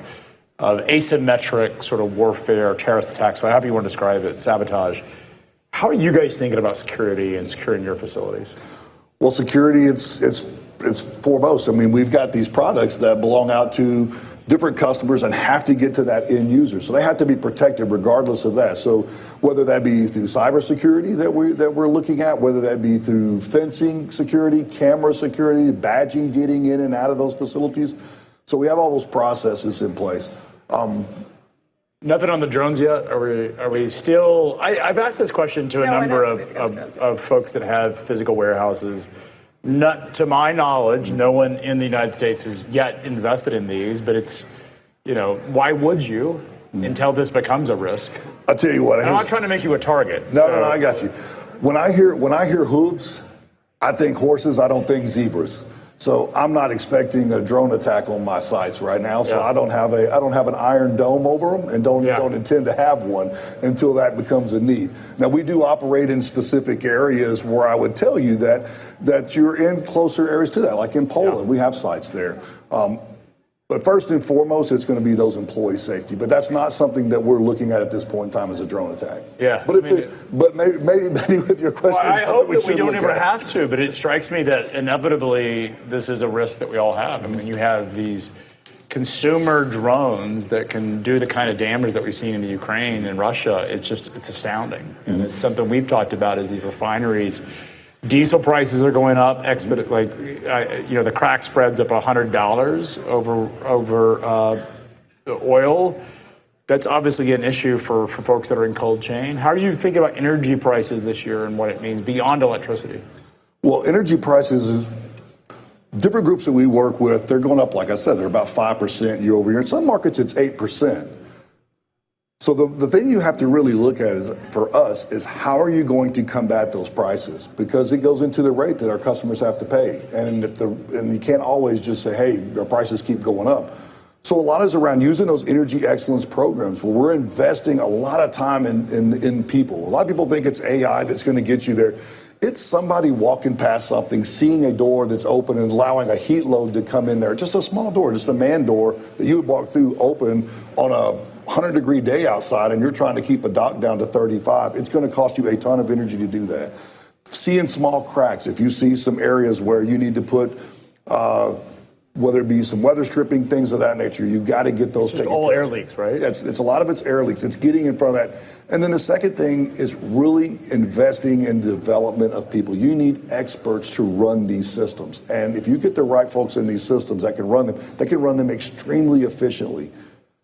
asymmetric sort of warfare, terrorist attacks, however you want to describe it, sabotage. How are you guys thinking about security and securing your facilities? Well, security, it's foremost. I mean, we've got these products that belong out to different customers and have to get to that end user. So they have to be protected regardless of that. So whether that be through cybersecurity that we're looking at, whether that be through fencing security, camera security, badging, getting in and out of those facilities. So we have all those processes in place. Nothing on the drones yet? Are we still? I've asked this question to a number of folks that have physical warehouses. Not to my knowledge, no one in the United States has yet invested in these, but it's, why would you until this becomes a risk? I'll tell you what. I'm not trying to make you a target. No, I got you. When I hear hooves, I think horses, I don't think zebras. So I'm not expecting a drone attack on my sites right now. So I don't have an iron dome over them, and don't intend to have one until that becomes a need. Now, we do operate in specific areas where I would tell you that you're in closer areas to that, like in Poland, we have sites there. But first and foremost, it's going to be those employee safety. But that's not something that we're looking at this point in time as a drone attack. Yeah. But maybe with your question, I hope that we don't ever have to. But it strikes me that inevitably this is a risk that we all have. I mean, you have these consumer drones that can do the kind of damage that we've seen in the Ukraine and Russia. It's astounding, and it's something we've talked about as these refineries. Diesel prices are going up, the crack spread's up $100 over oil. That's obviously an issue for folks that are in cold chain. How do you think about energy prices this year and what it means beyond electricity? Well, energy prices, different groups that we work with, they're going up, like I said, they're about 5% year over year. In some markets, it's 8%. So the thing you have to really look at for us is how are you going to combat those prices? Because it goes into the rate that our customers have to pay. And you can't always just say, hey, our prices keep going up. So a lot is around using those energy excellence programs where we're investing a lot of time in people. A lot of people think it's AI that's going to get you there. It's somebody walking past something, seeing a door that's open and allowing a heat load to come in there. Just a small door, just a man door that you would walk through open on a 100-degree day outside, and you're trying to keep a dock down to 35. It's going to cost you a ton of energy to do that. Seeing small cracks, if you see some areas where you need to put, whether it be some weather stripping, things of that nature, you've got to get those Just all air leaks, right? It's a lot of it's air leaks. It's getting in front of that. And then the second thing is really investing in the development of people. You need experts to run these systems. And if you get the right folks in these systems that can run them, they can run them extremely efficiently.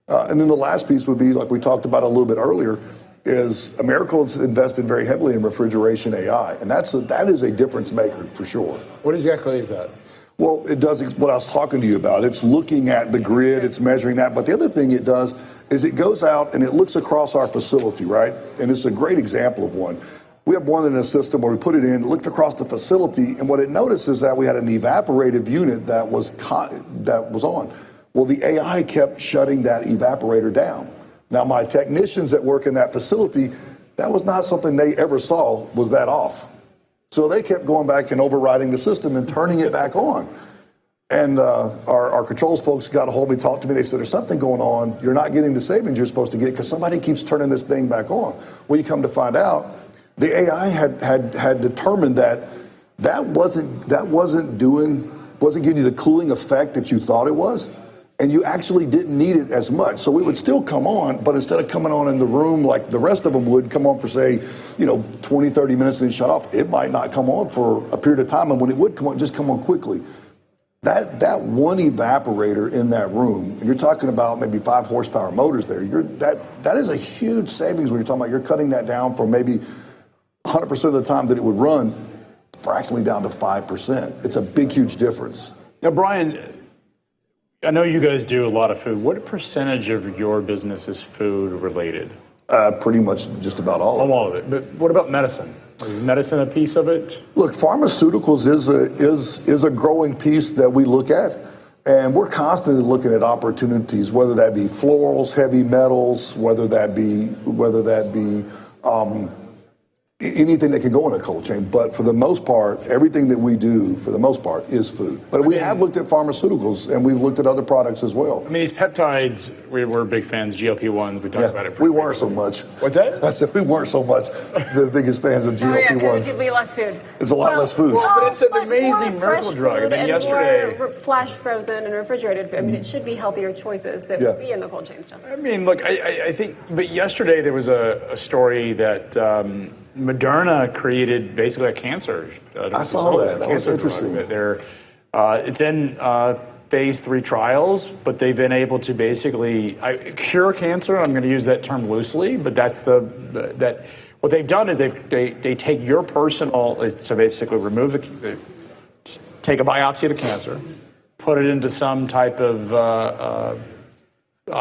And then the last piece would be, like we talked about a little bit earlier, is Americold's invested very heavily in refrigeration AI. And that is a difference maker for sure. What exactly is that? Well, it does what I was talking to you about. It's looking at the grid, it's measuring that. But the other thing it does is it goes out and it looks across our facility, right? And it's a great example of one. We have one in a system where we put it in, looked across the facility, and what it noticed is that we had an evaporative unit that was on. Well, the AI kept shutting that evaporator down. Now, my technicians that work in that facility, that was not something they ever saw was that off. So they kept going back and overriding the system and turning it back on. And our controls folks got a hold of me, talked to me. They said, there's something going on. You're not getting the savings you're supposed to get because somebody keeps turning this thing back on. Well, you come to find out, the AI had determined that wasn't giving you the cooling effect that you thought it was. And you actually didn't need it as much. So it would still come on, but instead of coming on in the room like the rest of them would, come on for, say, 20, 30 minutes and then shut off, it might not come on for a period of time. And when it would come on, just come on quickly. That one evaporator in that room, and you're talking about maybe 5 horsepower motors there, that is a huge savings when you're talking about you're cutting that down from maybe 100% of the time that it would run, fractionally down to 5%. It's a big, huge difference. Now, Brian, I know you guys do a lot of food. What percentage of your business is food related? Pretty much just about all of it. All of it. But what about medicine? Is medicine a piece of it? Look, pharmaceuticals is a growing piece that we look at, and we're constantly looking at opportunities, whether that be florals, heavy metals, whether that be anything that can go in a cold chain. But for the most part, everything that we do, for the most part, is food. But we have looked at pharmaceuticals, and we've looked at other products as well. I mean, these peptides, we're big fans, GLP-1s, we talked about it. We weren't so much. What's that? I said we weren't so much the biggest fans of GLP-1s. Oh, yeah, because it could be less food. It's a lot less food. But it's an amazing miracle drug. I mean, yesterday... More flash frozen and refrigerated food. I mean, it should be healthier choices that would be in the cold chain stuff. I mean, look, I think... But yesterday there was a story that... Moderna created basically a cancer. I saw that. That was interesting. It's in phase 3 trials, but they've been able to basically cure cancer. I'm going to use that term loosely, but that's what they've done is they take your personal, so basically take a biopsy of the cancer, put it into some type of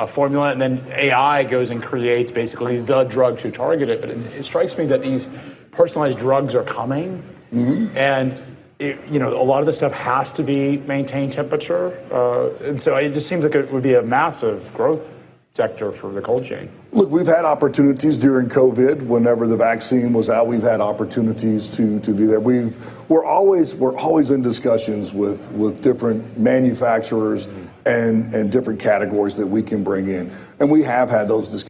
formula, and then AI goes and creates basically the drug to target it. But it strikes me that these personalized drugs are coming, and a lot of this stuff has to be maintained temperature, and so it just seems like it would be a massive growth sector for the cold chain. Look, we've had opportunities during COVID. Whenever the vaccine was out, we've had opportunities to do that. We're always in discussions with different manufacturers and different categories that we can bring in, and we have had those discussions.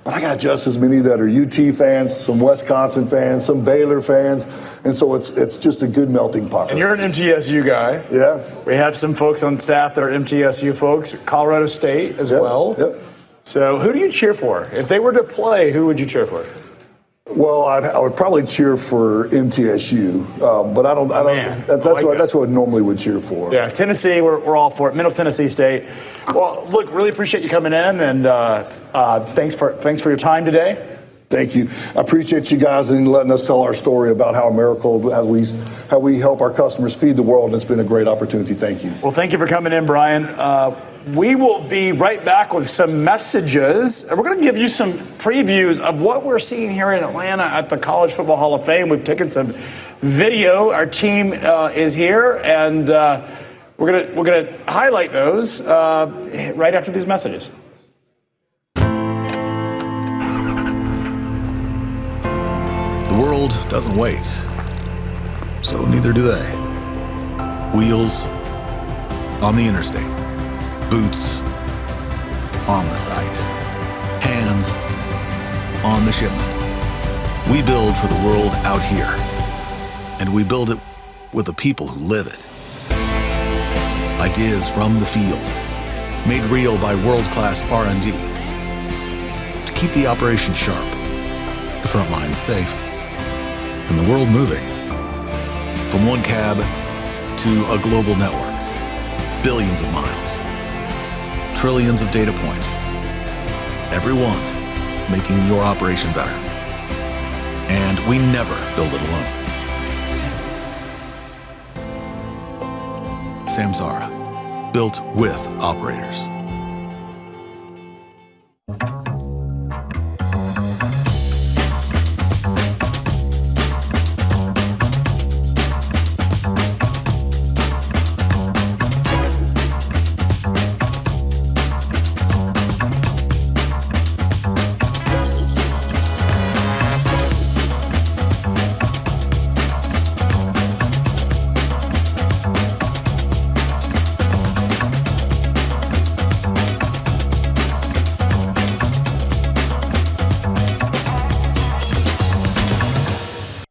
But I got just as many that are UT fans, some Wisconsin fans, some Baylor fans, and so it's just a good melting pot. And you're an MTSU guy. Yeah. We have some folks on staff that are MTSU folks, Colorado State as well. Yep. So who do you cheer for? If they were to play, who would you cheer for? Well, I would probably cheer for MTSU, but I don't. That's what I normally would cheer for. Yeah, Tennessee, we're all for it. Middle Tennessee State. Well, look, really appreciate you coming in, and thanks for your time today. Thank you. I appreciate you guys and letting us tell our story about how Americold, how we help our customers feed the world. And it's been a great opportunity. Thank you. Well, thank you for coming in, Brian. We will be right back with some messages. We're going to give you some previews of what we're seeing here in Atlanta at the College Football Hall of Fame. We've taken some video. Our team is here, and we're going to highlight those right after these messages. The world doesn't wait, so neither do they. Wheels on the interstate, boots on the site, hands on the shipment. We build for the world out here, and we build it with the people who live it. Ideas from the field, made real by world-class R&D to keep the operation sharp, the front lines safe, and the world moving. From one cab to a global network, billions of miles, trillions of data points, every one making your operation better. And we never build it alone. Samsara, built with operators.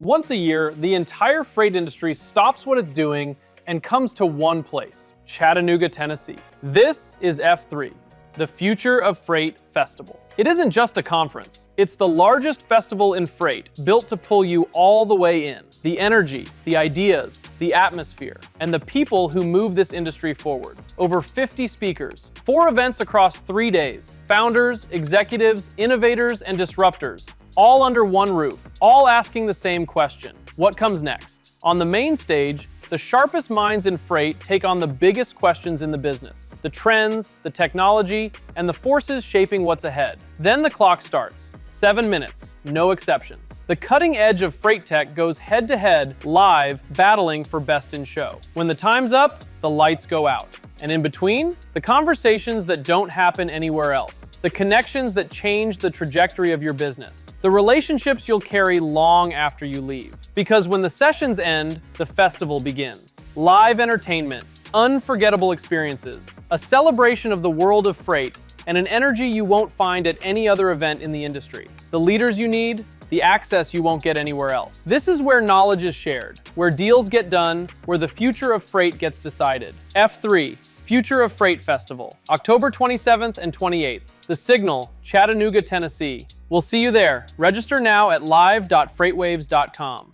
Once a year, the entire freight industry stops what it's doing and comes to one place, Chattanooga, Tennessee. This is F3, the Future of Freight Festival. It isn't just a conference. It's the largest festival in freight, built to pull you all the way in. The energy, the ideas, the atmosphere, and the people who move this industry forward. Over 50 speakers, 4 events across 3 days, founders, executives, innovators, and disruptors, all under one roof, all asking the same question: what comes next? On the main stage, the sharpest minds in freight take on the biggest questions in the business, the trends, the technology, and the forces shaping what's ahead. Then the clock starts, 7 minutes, no exceptions. The cutting edge of freight tech goes head to head, live, battling for best in show. When the time's up, the lights go out. And in between, the conversations that don't happen anywhere else. The connections that change the trajectory of your business. The relationships you'll carry long after you leave. Because when the sessions end, the festival begins. Live entertainment, unforgettable experiences, a celebration of the world of freight, and an energy you won't find at any other event in the industry. The leaders you need, the access you won't get anywhere else. This is where knowledge is shared, where deals get done, where the future of freight gets decided. F3, Future of Freight Festival, October 27th and 28th. The Signal, Chattanooga, Tennessee. We'll see you there. Register now at live.freightwaves.com.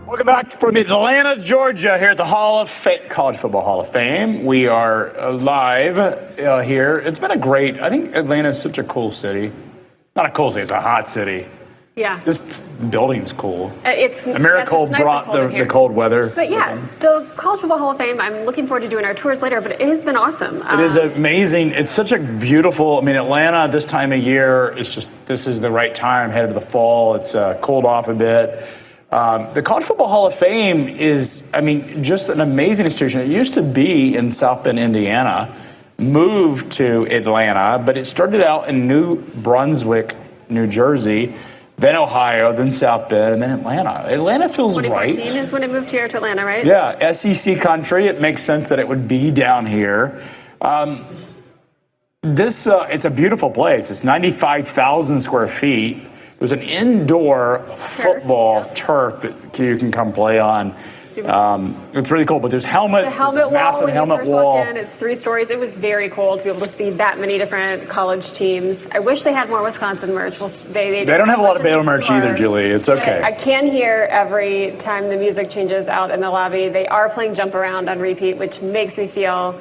Welcome back from Atlanta, Georgia, here at the College Football Hall of Fame. We are live here. It's been I think Atlanta is such a cool city. Not a cool city, it's a hot city. Yeah. This building's cool. Americold nice brought the cold weather. But yeah, the College Football Hall of Fame, I'm looking forward to doing our tours later, but it has been awesome. It is amazing. It's such a beautiful, Atlanta this time of year, this is the right time, headed to the fall. It's cooled off a bit. The College Football Hall of Fame is, I mean, just an amazing institution. It used to be in South Bend, Indiana, moved to Atlanta, but it started out in New Brunswick, New Jersey, then Ohio, then South Bend, and then Atlanta. Atlanta feels right. 2014 is when it moved here to Atlanta, right? Yeah, SEC country. It makes sense that it would be down here. It's a beautiful place. It's 95,000 square feet. There's an indoor football turf that you can come play on. It's really cool, but there's helmets, the helmet wall, massive when helmet you first wall. walk in, it's 3 stories. It was very cool to be able to see that many different college teams. I wish they had more Wisconsin merch. They don't have a lot of Baylor much merch store. either, Julie. It's okay. I can hear every time the music changes out in the lobby. They are playing Jump Around on repeat, which makes me feel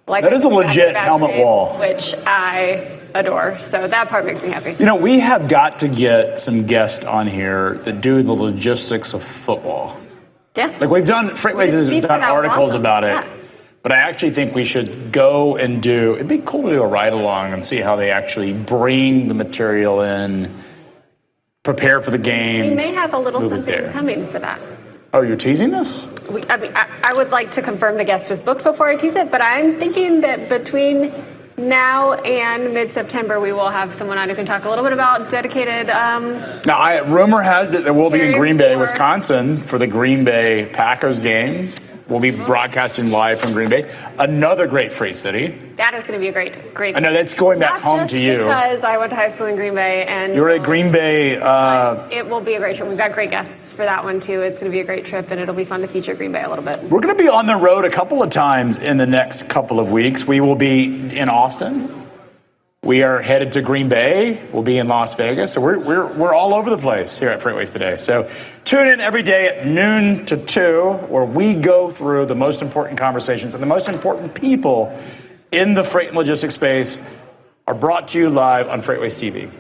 like that is a I'm back legit at Badger helmet Game, wall. which I adore. So that part makes me happy. You know, we have got to get some guests on here that do the logistics of football. Yeah. Like we've done, FreightWaves has Beef done that was articles awesome. about it. Yeah. But I actually think we should go and it'd be cool to do a ride along and see how they actually bring the material in, prepare for the games. We may have a little move it something there. coming for that. Oh, you're teasing this? I would like to confirm the guest is booked before I tease it, but I'm thinking that between now and mid-September, we will have someone on who can talk a little bit about dedicated. Now, rumor has it that we'll be in Green Bay, Wisconsin for the Green Bay Packers game. We'll be broadcasting live from Green Bay. Another great freight city. That is going to be a great. I know that's going back home to you. Because I went to high school in Green Bay, and You're at Green Bay. it will be a great trip. We've got great guests for that one too. It's going to be a great trip, and it'll be fun to feature Green Bay a little bit. We're going to be on the road a couple of times in the next couple of weeks. We will be in Austin. We are headed to Green Bay. We'll be in Las Vegas. So we're all over the place here at FreightWaves Today. So tune in every day at noon to 2, where we go through the most important conversations and the most important people in the freight and logistics space are brought to you live on FreightWaves TV.